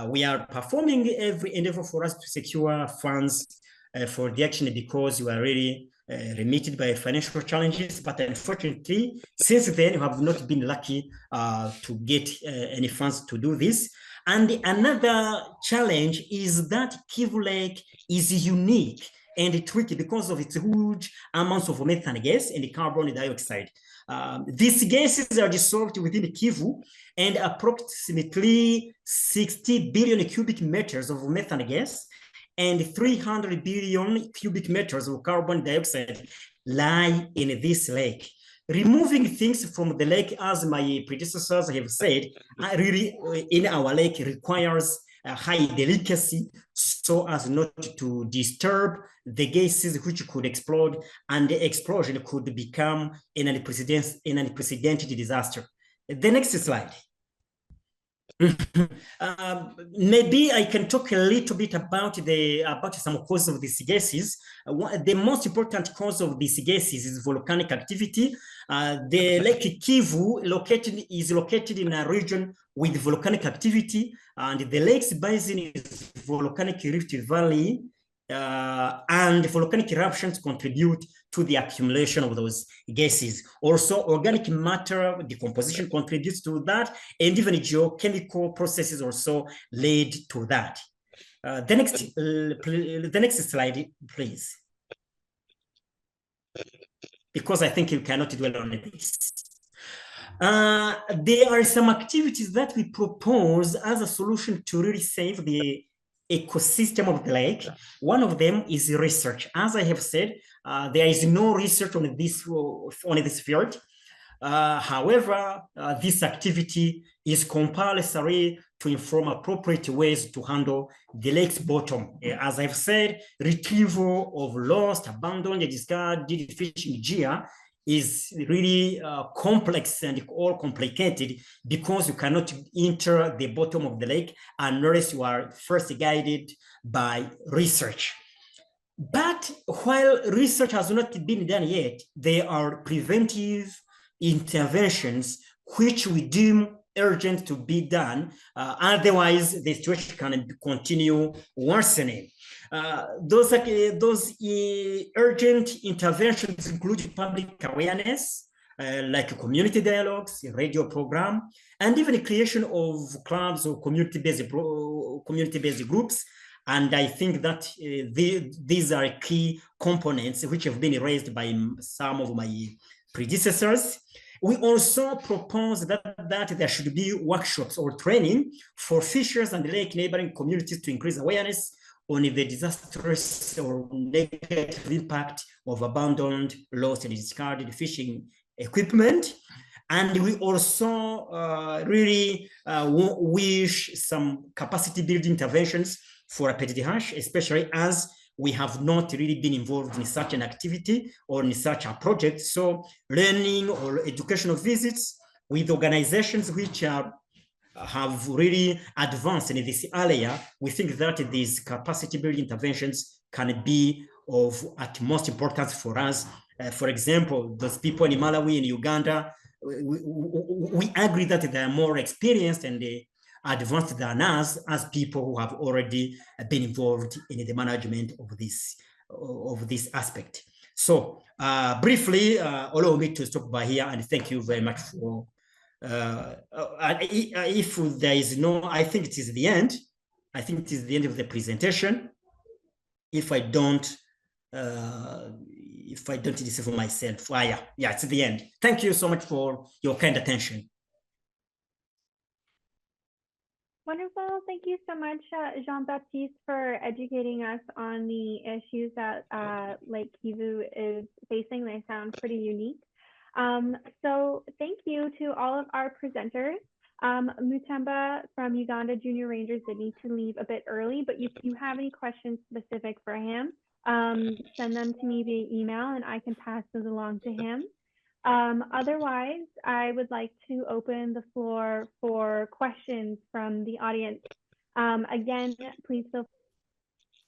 We are performing every endeavor for us to secure funds for the action, because we are really remitted by financial challenges, but unfortunately, since then, we have not been lucky to get any funds to do this. And another challenge is that Kivu Lake is unique and tricky because of its huge amounts of methane gas and carbon dioxide. These gases are dissolved within Kivu, and approximately 60 billion cubic meters of methane gas and 300 billion cubic meters of carbon dioxide lie in this lake. Removing things from the lake, as my predecessors have said, really in our lake requires a high delicacy so as not to disturb the gases which could explode, and the explosion could become an unprecedented disaster. The next slide. Maybe I can talk a little bit about some causes of these gases. The most important cause of these gases is volcanic activity. The Lake Kivu is located in a region with volcanic activity, and the lake's basin is volcanic rift valley, and volcanic eruptions contribute to the accumulation of those gases. Also, organic matter decomposition contributes to that, and even geochemical processes also lead to that. The next slide, please. Because I think you cannot dwell on this. There are some activities that we propose as a solution to really save the ecosystem of the lake. One of them is research. As I have said, there is no research on this field. However, this activity is compulsory to inform appropriate ways to handle the lake's bottom. As I've said, retrieval of lost, abandoned, discarded fishing gear is really complex and all complicated because you cannot enter the bottom of the lake unless you are first guided by research. But while research has not been done yet, there are preventive interventions which we deem urgent to be done. Otherwise, the situation can continue worsening. Those urgent interventions include public awareness, like community dialogues, radio program, and even the creation of clubs or community-based groups. And I think that these are key components which have been raised by some of my predecessors. We also propose that there should be workshops or training for fishers and lake neighboring communities to increase awareness on the disastrous or negative impact of abandoned, lost, and discarded fishing equipment. And we also really wish some capacity building interventions for a PDDH, especially as we have not really been involved in such an activity or in such a project. So learning or educational visits with organizations which have really advanced in this area, we think that these capacity building interventions can be of utmost importance for us. For example, those people in Malawi and Uganda, we agree that they are more experienced and advanced than us as people who have already been involved in the management of this aspect. So briefly, allow me to stop by here and thank you very much for, if there is no, I think it is the end. I think it is the end of the presentation. If I don't deceive myself, yeah, it's the end. Thank you so much for your kind attention. Wonderful. Thank you so much, Jean-Baptiste, for educating us on the issues that Lake Kivu is facing. They sound pretty unique. So thank you to all of our presenters. Mutumba from Uganda Junior Rangers did need to leave a bit early, but if you have any questions specific for him, send them to me via email and I can pass those along to him. Otherwise, I would like to open the floor for questions from the audience. Again, please fill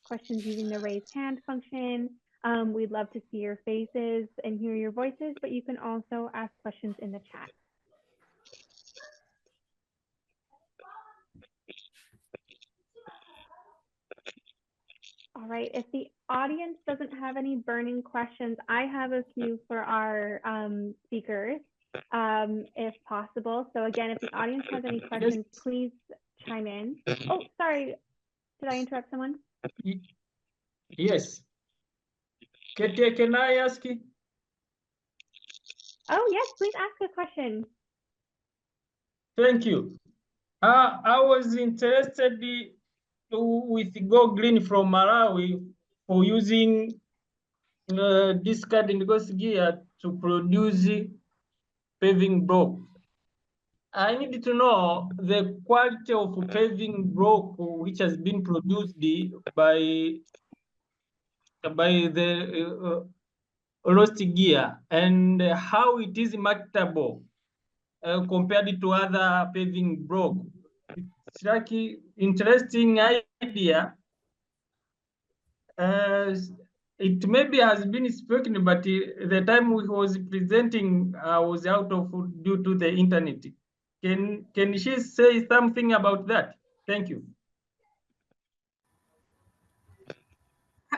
questions using the raise hand function. We'd love to see your faces and hear your voices, but you can also ask questions in the chat. All right, if the audience doesn't have any burning questions, I have a few for our speakers, if possible. So again, if the audience has any questions, please chime in. Oh, sorry, did I interrupt someone? Yes. Can I ask you? Oh, yes, please ask a question. Thank you. I was interested with Go Green from Malawi for using discarded ghost gear to produce paving block. I need to know the quality of paving block which has been produced by the lost gear and how it is marketable compared to other paving block. It's like interesting idea. It maybe has been spoken, but the time we was presenting was out of due to the internet. Can she say something about that? Thank you.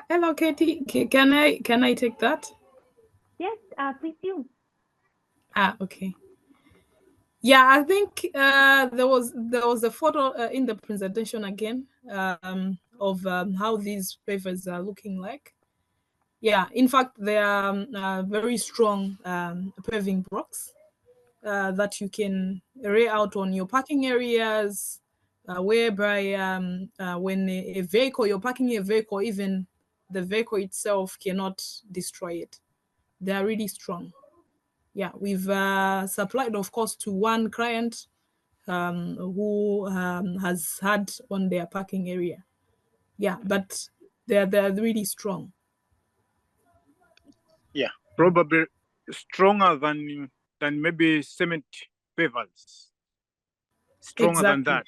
Hello, Katie. Can I take that? Yes, please do. Okay. Yeah, I think there was a photo in the presentation again of how these pavers are looking like. Yeah, in fact, they are very strong paving blocks that you can lay out on your parking areas, whereby when a vehicle, you're parking a vehicle, even the vehicle itself cannot destroy it. They are really strong. Yeah, we've supplied, of course, to one client who has had on their parking area. Yeah, but they're really strong. Yeah, probably stronger than maybe cement pavers. Stronger than that.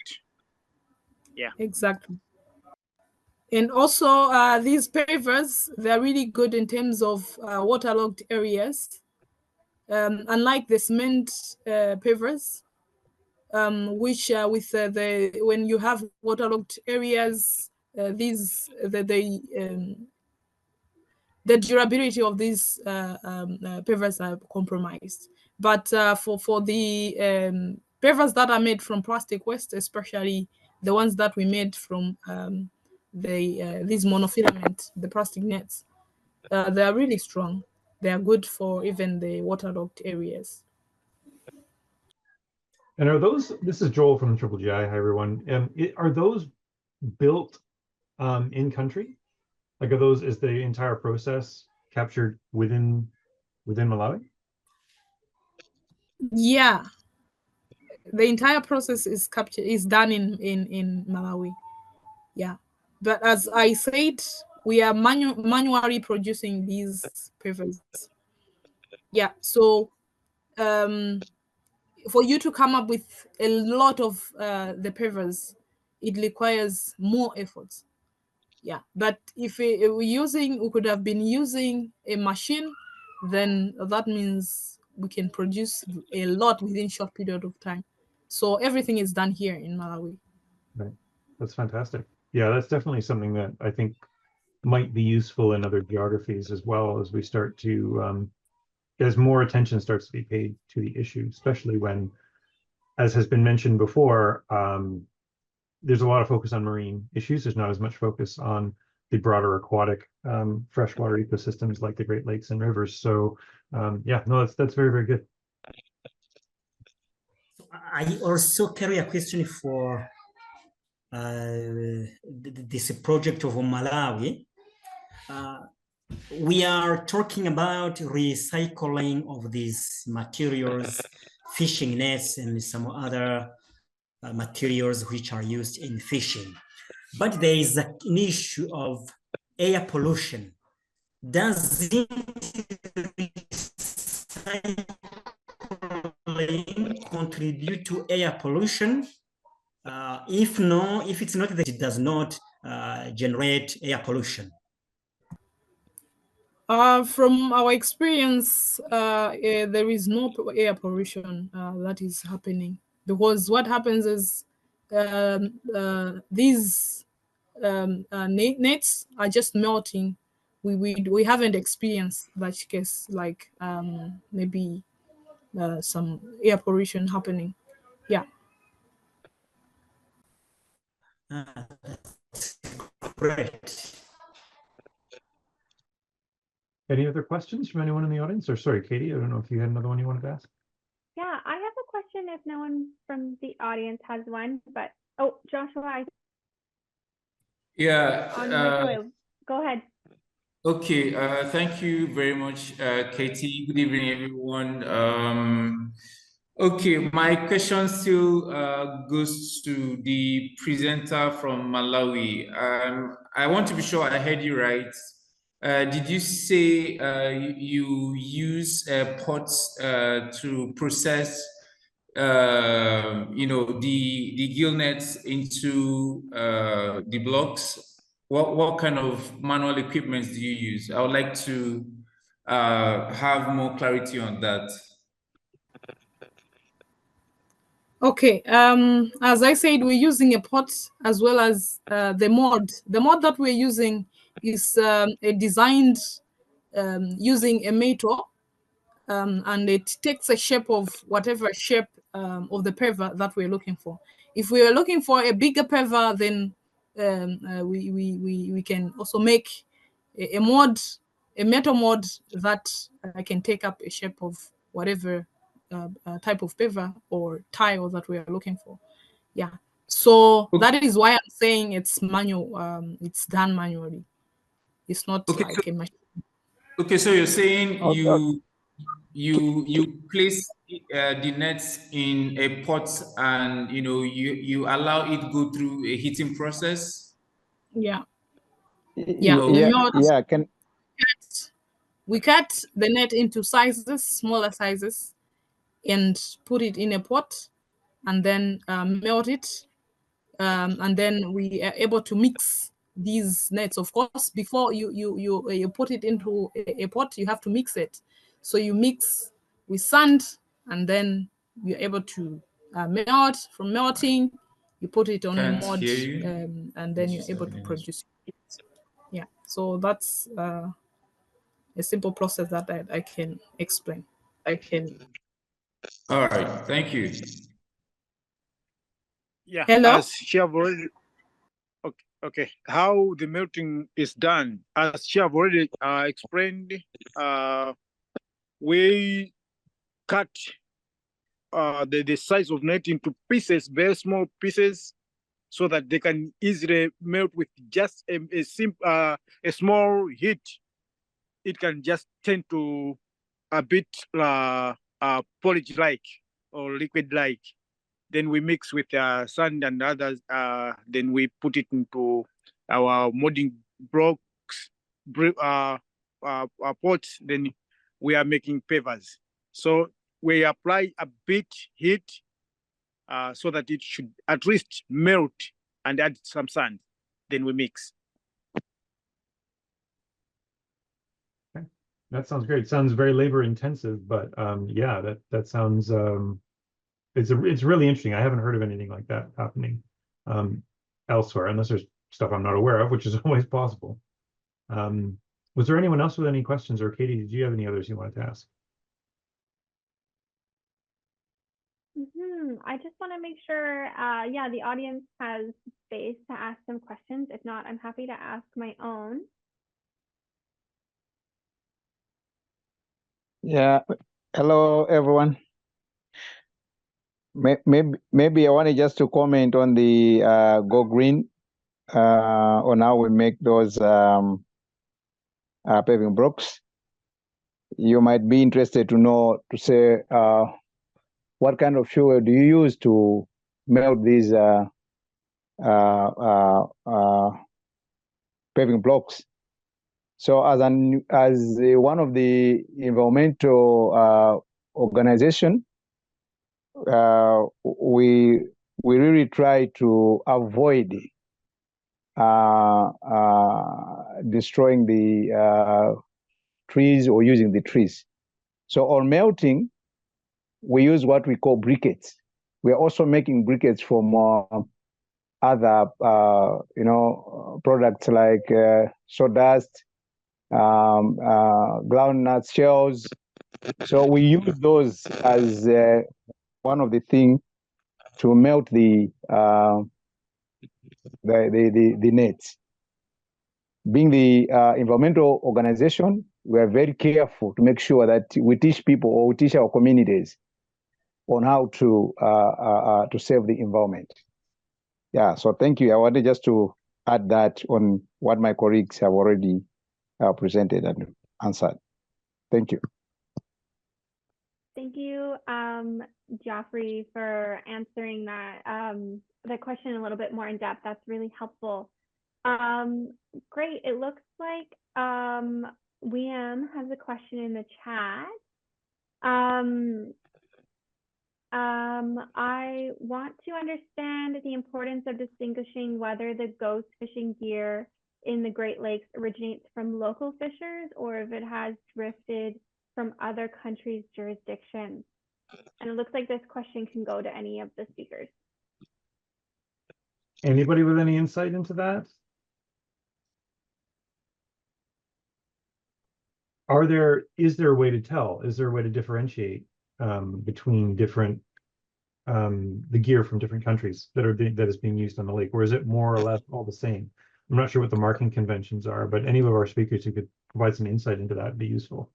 Yeah. Exactly. And also these pavers, they're really good in terms of waterlogged areas. Unlike the cement pavers, which with when you have waterlogged areas, the durability of these pavers are compromised. But for the pavers that are made from plastic waste, especially the ones that we made from these monofilament, the plastic nets, they are really strong. They are good for even the waterlogged areas. And are those, this is Joel from Triple GI, hi everyone. Are those built in country? Like, are those, is the entire process captured within Malawi? Yeah, the entire process is done in Malawi. Yeah, but as I said, we are manually producing these pavers. Yeah, so for you to come up with a lot of the pavers, it requires more effort. Yeah, but if we could have been using a machine, then that means we can produce a lot within a short period of time. So everything is done here in Malawi. Right, that's fantastic. Yeah, that's definitely something that I think might be useful in other geographies as well, as we start to, as more attention starts to be paid to the issue, especially when, as has been mentioned before, there's a lot of focus on marine issues. There's not as much focus on the broader aquatic freshwater ecosystems like the Great Lakes and rivers. So yeah, no, that's very, very good. I also carry a question for this project of Malawi. We are talking about recycling of these materials, fishing nets and some other materials which are used in fishing. But there is an issue of air pollution. Does recycling contribute to air pollution? If it's not, that it does not generate air pollution. From our experience, there is no air pollution that is happening, because what happens is these nets are just melting. We haven't experienced that case, like maybe some air pollution happening. Yeah. Great. Any other questions from anyone in the audience? Or sorry, Katie, I don't know if you had another one you wanted to ask. Yeah, I have a question if no one from the audience has one, but oh, Joshua. Yeah. Go ahead. Okay, thank you very much, Katie. Good evening, everyone. Okay, my question still goes to the presenter from Malawi. I want to be sure I heard you right. Did you say you use pots to process you know, the gill nets into the blocks? What kind of manual equipment do you use? I would like to have more clarity on that. Okay. As I said, we're using a pot as well as the mod. The mod that we're using is designed using a metal, and it takes a shape of whatever shape of the paver that we're looking for. If we are looking for a bigger paver, then we can also make a mod, a metal mod that can take up a shape of whatever type of paver or tile that we are looking for. Yeah. So that is why I'm saying it's manual. It's done manually. It's not like a machine. Okay, so you're saying you place the nets in a pot, and you know you allow it go through a heating process. Yeah. We cut the net into sizes, smaller sizes, and put it in a pot, and then melt it, and then we are able to mix these nets. Of course, before you put it into a pot, you have to mix it. So you mix with sand, and then you're able to melt. From melting, you put it on a mod, and then you're able to produce it. Yeah, so that's a simple process that I can explain. All right, thank you. Yeah. Hello? As she have already, okay, how the melting is done, as she have already explained, we cut the size of net into pieces, very small pieces, so that they can easily melt with just a small heat. It can just turn to a bit porridge-like or liquid-like. Then we mix with sand and others. Then we put it into our molding blocks, pots. Then we are making pavers. So we apply a bit heat so that it should at least melt, and add some sand. Then we mix. Okay. That sounds great. Sounds very labor intensive, but yeah, that sounds it's really interesting. I haven't heard of anything like that happening elsewhere, unless there's stuff I'm not aware of, which is always possible. Was there anyone else with any questions, or Katie, did you have any others you wanted to ask? I just want to make sure, yeah, the audience has space to ask some questions. If not, I'm happy to ask my own. Yeah. Hello, everyone. Maybe I wanted just to comment on the Go Green, on how we make those paving blocks. You might be interested to know, to say, what kind of fuel do you use to melt these paving blocks? So as one of the environmental organization, we really try to avoid destroying the trees or using the trees. So on melting, we use what we call briquettes. We are also making briquettes from other products like sawdust, groundnut shells. So we use those as one of the things to melt the nets. Being the environmental organization, we are very careful to make sure that we teach people, or we teach our communities on how to save the environment. Yeah, so thank you. I wanted just to add that on what my colleagues have already presented and answered. Thank you. Thank you, Geoffrey, for answering that question a little bit more in depth. That's really helpful. Great. It looks like Liam has a question in the chat. I want to understand the importance of distinguishing whether the ghost fishing gear in the Great Lakes originates from local fishers or if it has drifted from other countries' jurisdictions. And it looks like this question can go to any of the speakers. Anybody with any insight into that? Is there a way to tell? Is there a way to differentiate between different the gear from different countries that is being used on the lake, or is it more or less all the same? I'm not sure what the marking conventions are, but any of our speakers who could provide some insight into that would be useful.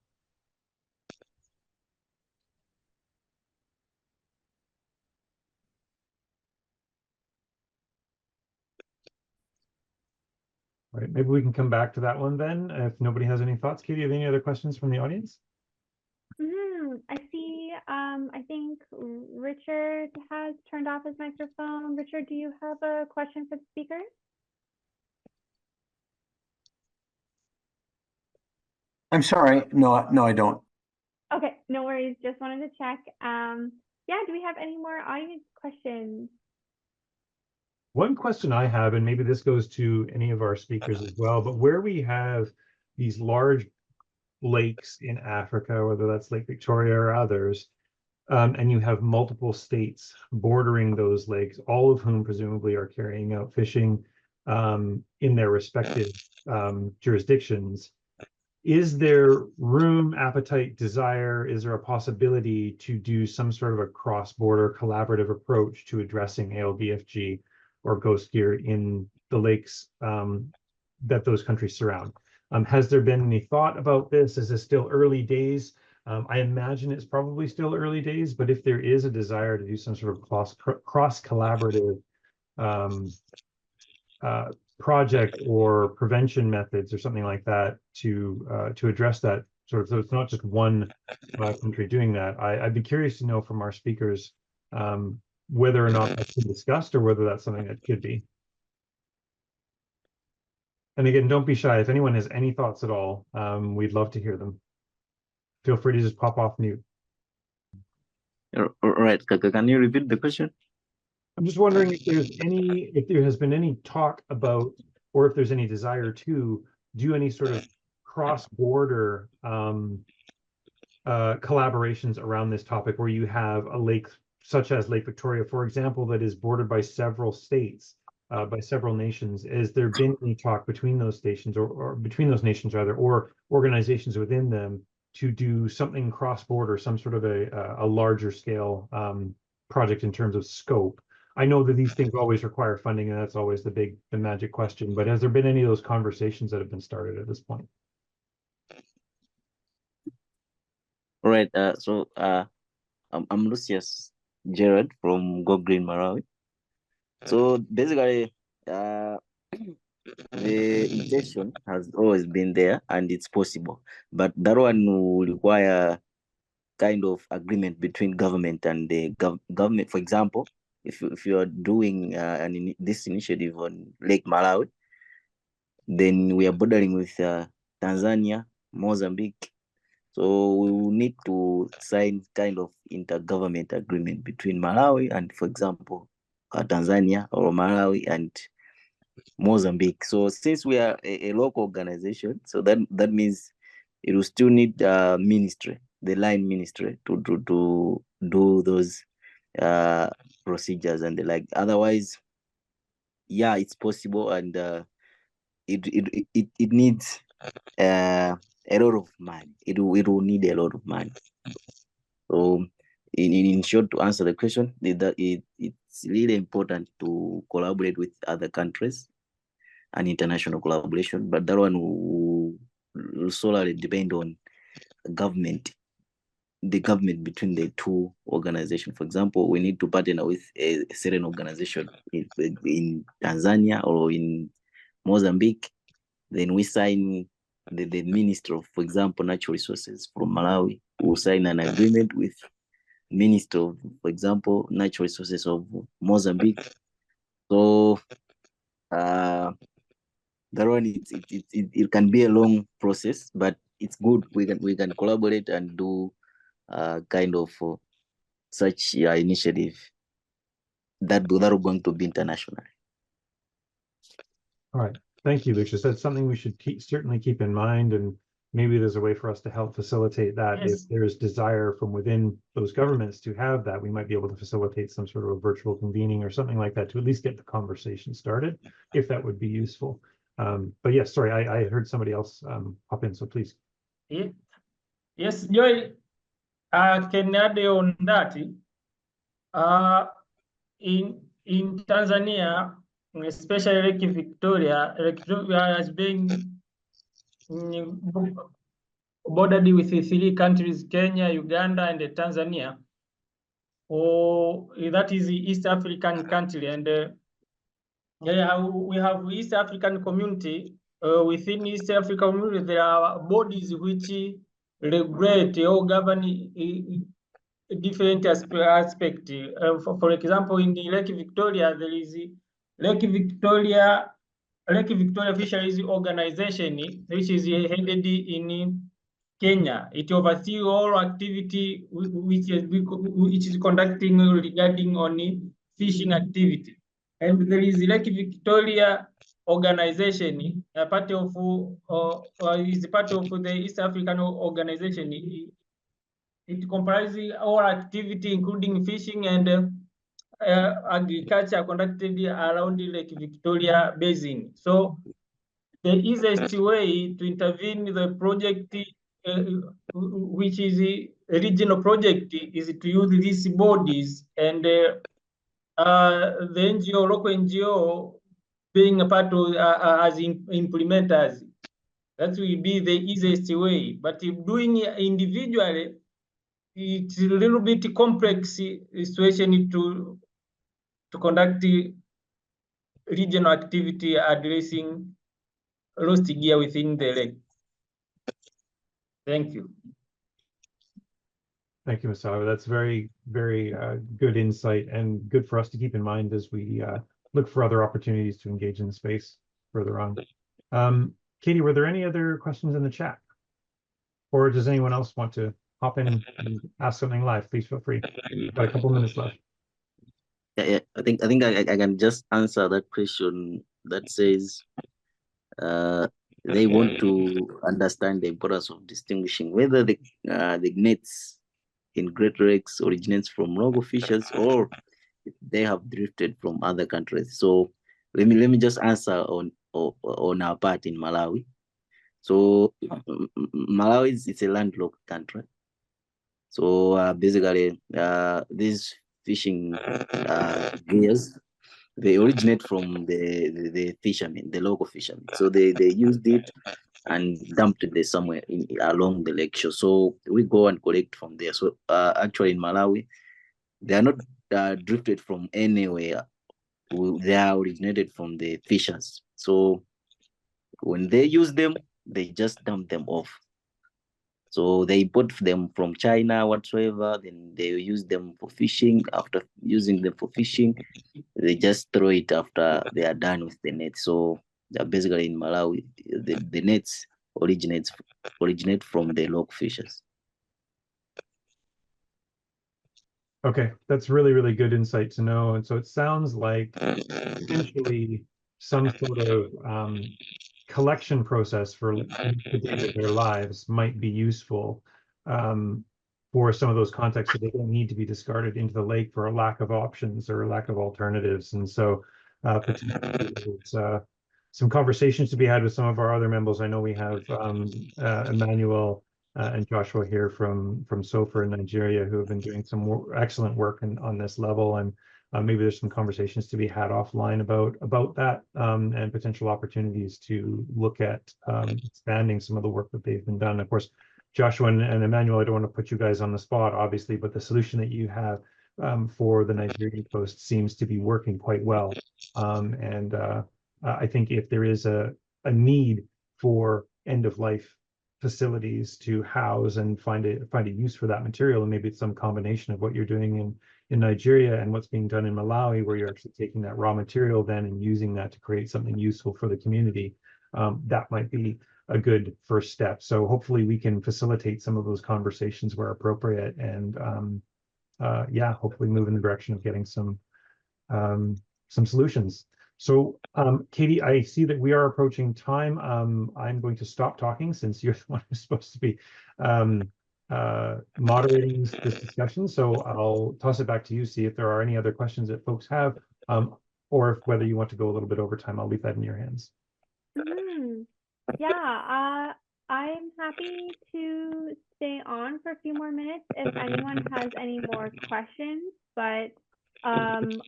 All right, maybe we can come back to that one then. If nobody has any thoughts, Katie, have any other questions from the audience? I see, I think Richard has turned off his microphone. Richard, do you have a question for the speaker? I'm sorry, no, I don't. Okay, no worries, just wanted to check. Yeah, do we have any more audience questions? One question I have, and maybe this goes to any of our speakers as well, but where we have these large lakes in Africa, whether that's Lake Victoria or others, and you have multiple states bordering those lakes, all of whom presumably are carrying out fishing in their respective jurisdictions. Is there room, appetite, desire? Is there a possibility to do some sort of a cross-border collaborative approach to addressing ALDFG or ghost gear in the lakes that those countries surround? Has there been any thought about this? Is this still early days? I imagine it's probably still early days, but if there is a desire to do some sort of cross-collaborative project or prevention methods or something like that to address that sort of, so it's not just one country doing that. I'd be curious to know from our speakers whether or not that's been discussed or whether that's something that could be. And again, don't be shy. If anyone has any thoughts at all, we'd love to hear them. Feel free to just pop off mute. All right, can you repeat the question? I'm just wondering if there has been any talk about, or if there's any desire to do any sort of cross-border collaborations around this topic, where you have a lake such as Lake Victoria, for example, that is bordered by several states, by several nations. Has there been any talk between those stations, or between those nations rather, or organizations within them, to do something cross-border, some sort of a larger scale project in terms of scope? I know that these things always require funding, and that's always the magic question, but has there been any of those conversations that have been started at this point? All right, I'm Lucius Jared from Go Green, Malawi. So basically, the intention has always been there and it's possible, but that one will require kind of agreement between government and the government. For example, if you are doing this initiative on Lake Malawi, then we are bordering with Tanzania, Mozambique. So we will need to sign kind of intergovernment agreement between Malawi and, for example, Tanzania, or Malawi and Mozambique. So since we are a local organization, so that means it will still need ministry, the line ministry, to do those procedures and the like. Otherwise, yeah, it's possible, and it needs a lot of money. It will need a lot of money. So in short, to answer the question, it's really important to collaborate with other countries and international collaboration, but that one will solely depend on the government between the two organizations. For example, we need to partner with a certain organization in Tanzania or in Mozambique. Then we sign the Minister of, for example, Natural Resources from Malawi will sign an agreement with Minister of, for example, Natural Resources of Mozambique. So that one, it can be a long process, but it's good. We can collaborate and do kind of such initiative that are going to be international. All right. Thank you, Lucius. That's something we should certainly keep in mind, and maybe there's a way for us to help facilitate that. Yes. If there's desire from within those governments to have that, we might be able to facilitate some sort of a virtual convening or something like that to at least get the conversation started, if that would be useful. But yes, sorry, I heard somebody else hop in, so please. Yes, Joy, can add on that. In Tanzania, especially Lake Victoria has been bordered with 3 countries, Kenya, Uganda, and Tanzania. That is the East African country, and we have East African community. Within East African community, there are bodies which regulate or govern different aspect. For example, in the Lake Victoria, there is Lake Victoria Fisheries Organization, which is headed in Kenya. It oversees all activity which is conducting regarding on fishing activity. And there is Lake Victoria organization, part of is part of the East African organization. It comprises all activity, including fishing and agriculture conducted around the Lake Victoria Basin. So the easiest way to intervene in the project, which is a regional project, is to use these bodies, and the NGO, local NGO, being a part of as implementers. That will be the easiest way. But if doing individually, it's a little bit complex situation to conduct regional activity addressing lost gear within the lake. Thank you. Thank you, Massaho. That's very, very good insight, and good for us to keep in mind as we look for other opportunities to engage in the space further on. Katie, were there any other questions in the chat? Or does anyone else want to hop in and ask something live? Please feel free. We've got a couple minutes left. Yeah, I think I can just answer that question that says they want to understand the importance of distinguishing whether the nets in Great Lakes originates from local fishers or if they have drifted from other countries. So let me just answer on our part in Malawi. So Malawi is a landlocked country. So basically, these fishing gears, they originate from the fishermen, the local fishermen. So they used it and dumped it somewhere along the lake shore. So we go and collect from there. So actually in Malawi, they are not drifted from anywhere. They are originated from the fishers. So when they use them, they just dump them off. So they import them from China, whatsoever, then they use them for fishing. After using them for fishing, they just throw it after they are done with the net. So basically in Malawi, the nets originate from the local fishers. Okay, that's really, really good insight to know. And so it sounds like potentially some sort of collection process for the day of their lives might be useful for some of those contexts, so they don't need to be discarded into the lake for a lack of options or a lack of alternatives. And so potentially there's some conversations to be had with some of our other members. I know we have Emmanuel and Joshua here from SOFA in Nigeria, who have been doing some excellent work on this level, and maybe there's some conversations to be had offline about that and potential opportunities to look at expanding some of the work that they've been done. Of course, Joshua and Emmanuel, I don't want to put you guys on the spot, obviously, but the solution that you have for the Nigerian coast seems to be working quite well. I think if there is a need for end-of-life facilities to house and find a use for that material, and maybe it's some combination of what you're doing in Nigeria and what's being done in Malawi, where you're actually taking that raw material then and using that to create something useful for the community, that might be a good first step. So hopefully we can facilitate some of those conversations where appropriate, and yeah, hopefully move in the direction of getting some solutions. So, Katie, I see that we are approaching time. I'm going to stop talking since you're the one who's supposed to be moderating this discussion. So I'll toss it back to you, see if there are any other questions that folks have, or if whether you want to go a little bit over time. I'll leave that in your hands. Yeah, I'm happy to stay on for a few more minutes if anyone has any more questions, but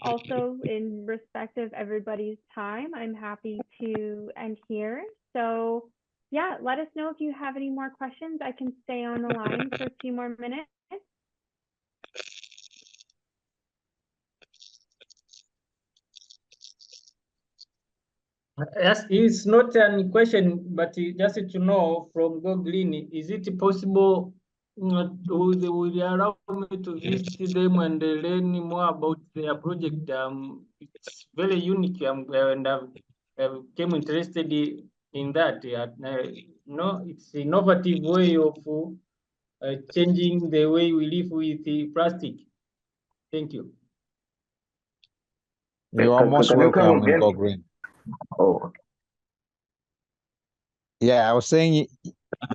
also in respect of everybody's time, I'm happy to end here. So yeah, let us know if you have any more questions. I can stay on the line for a few more minutes. Yes, it's not a question, but just to know from Go Green, is it possible will they allow me to visit them and learn more about their project? It's very unique, and I've became interested in that. No, it's an innovative way of changing the way we live with the plastic. Thank you. You are most welcome, Go Green. Oh, Yeah, I was saying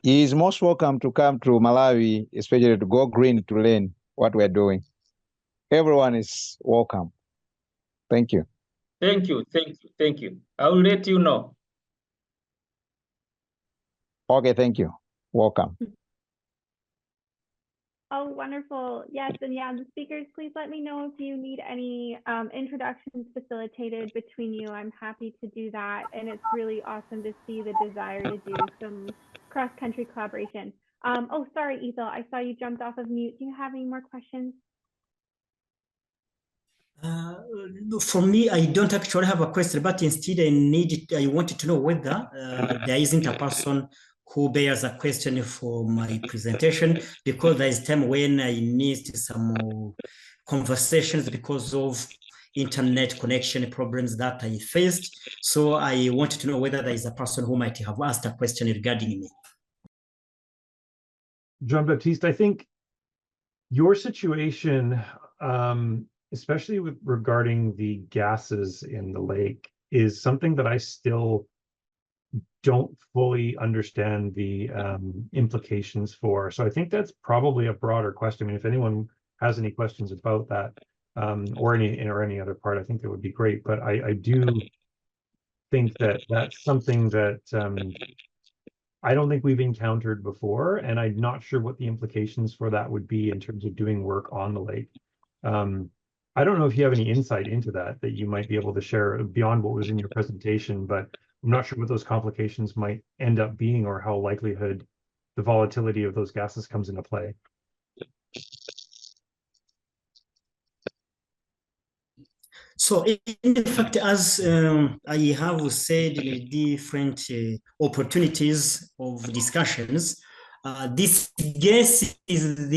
he is most welcome to come to Malawi, especially to Go Green to learn what we're doing. Everyone is welcome. Thank you. Thank you. Thank you. Thank you. I will let you know. Okay, thank you. Welcome. Oh, wonderful. Yes, and yeah, the speakers, please let me know if you need any introductions facilitated between you. I'm happy to do that. And it's really awesome to see the desire to do some cross-country collaboration. Oh, sorry, Ethel, I saw you jumped off of mute. Do you have any more questions? For me, I don't actually have a question, but instead I wanted to know whether there isn't a person who bears a question for my presentation, because there is time when I missed some conversations because of internet connection problems that I faced. So I wanted to know whether there is a person who might have asked a question regarding me. John Baptiste, I think your situation, especially regarding the gases in the lake, is something that I still don't fully understand the implications for. So I think that's probably a broader question. I mean, if anyone has any questions about that, or any other part, I think that would be great. But I do think that that's something that I don't think we've encountered before, and I'm not sure what the implications for that would be in terms of doing work on the lake. I don't know if you have any insight into that you might be able to share beyond what was in your presentation, but I'm not sure what those complications might end up being, or how likelihood the volatility of those gases comes into play. So in fact, as I have said in different opportunities of discussions, this gas is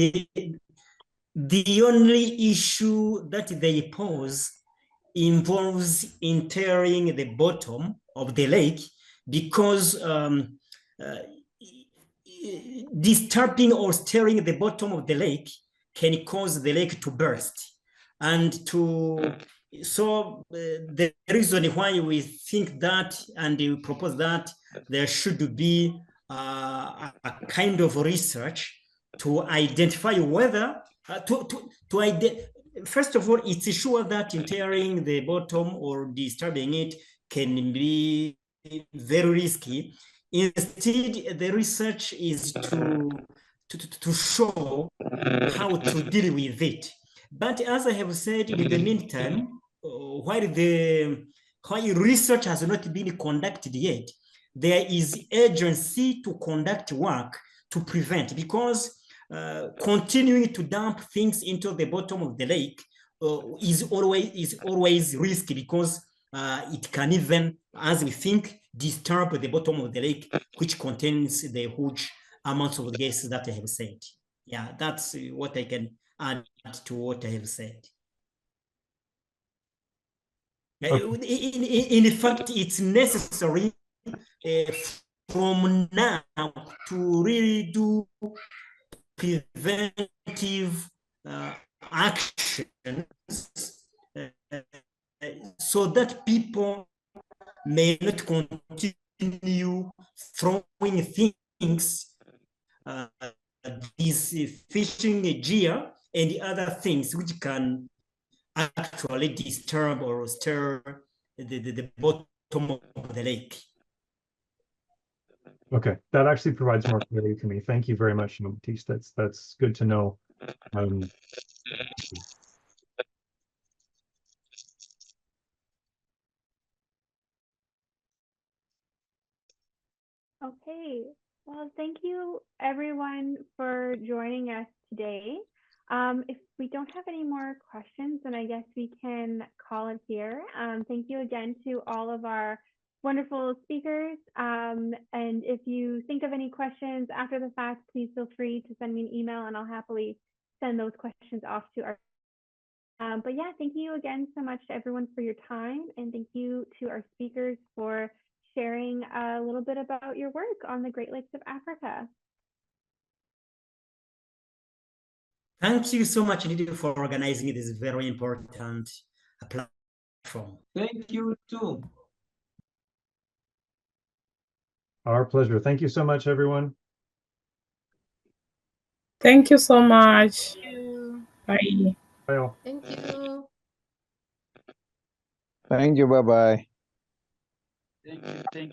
the only issue that they pose involves entering the bottom of the lake, because disturbing or stirring the bottom of the lake can cause the lake to burst. And so the reason why we think that, and we propose that there should be a kind of research to identify whether, first of all, it's sure that entering the bottom or disturbing it can be very risky. Instead, the research is to show how to deal with it. But as I have said, in the meantime, while research has not been conducted yet, there is urgency to conduct work to prevent, because continuing to dump things into the bottom of the lake is always risky, because it can even, as we think, disturb the bottom of the lake, which contains the huge amounts of gases that I have said. Yeah, that's what I can add to what I have said. Okay. In fact, it's necessary from now to really do preventive actions so that people may not continue throwing things, these fishing gear and the other things which can actually disturb or stir the bottom of the lake. Okay, that actually provides more clarity for me. Thank you very much, Baptiste. That's good to know. Okay, well, thank you everyone for joining us today. If we don't have any more questions, then I guess we can call it here. Thank you again to all of our wonderful speakers. And if you think of any questions after the fact, please feel free to send me an email and I'll happily send those questions off to our. But yeah, thank you again so much to everyone for your time, and thank you to our speakers for sharing a little bit about your work on the Great Lakes of Africa. Thank you so much, Lydia, for organizing this very important platform. Thank you too. Our pleasure. Thank you so much, everyone. Thank you so much. Thank you. Bye. Bye all. Thank you. Thank you. Bye-bye. Thank you.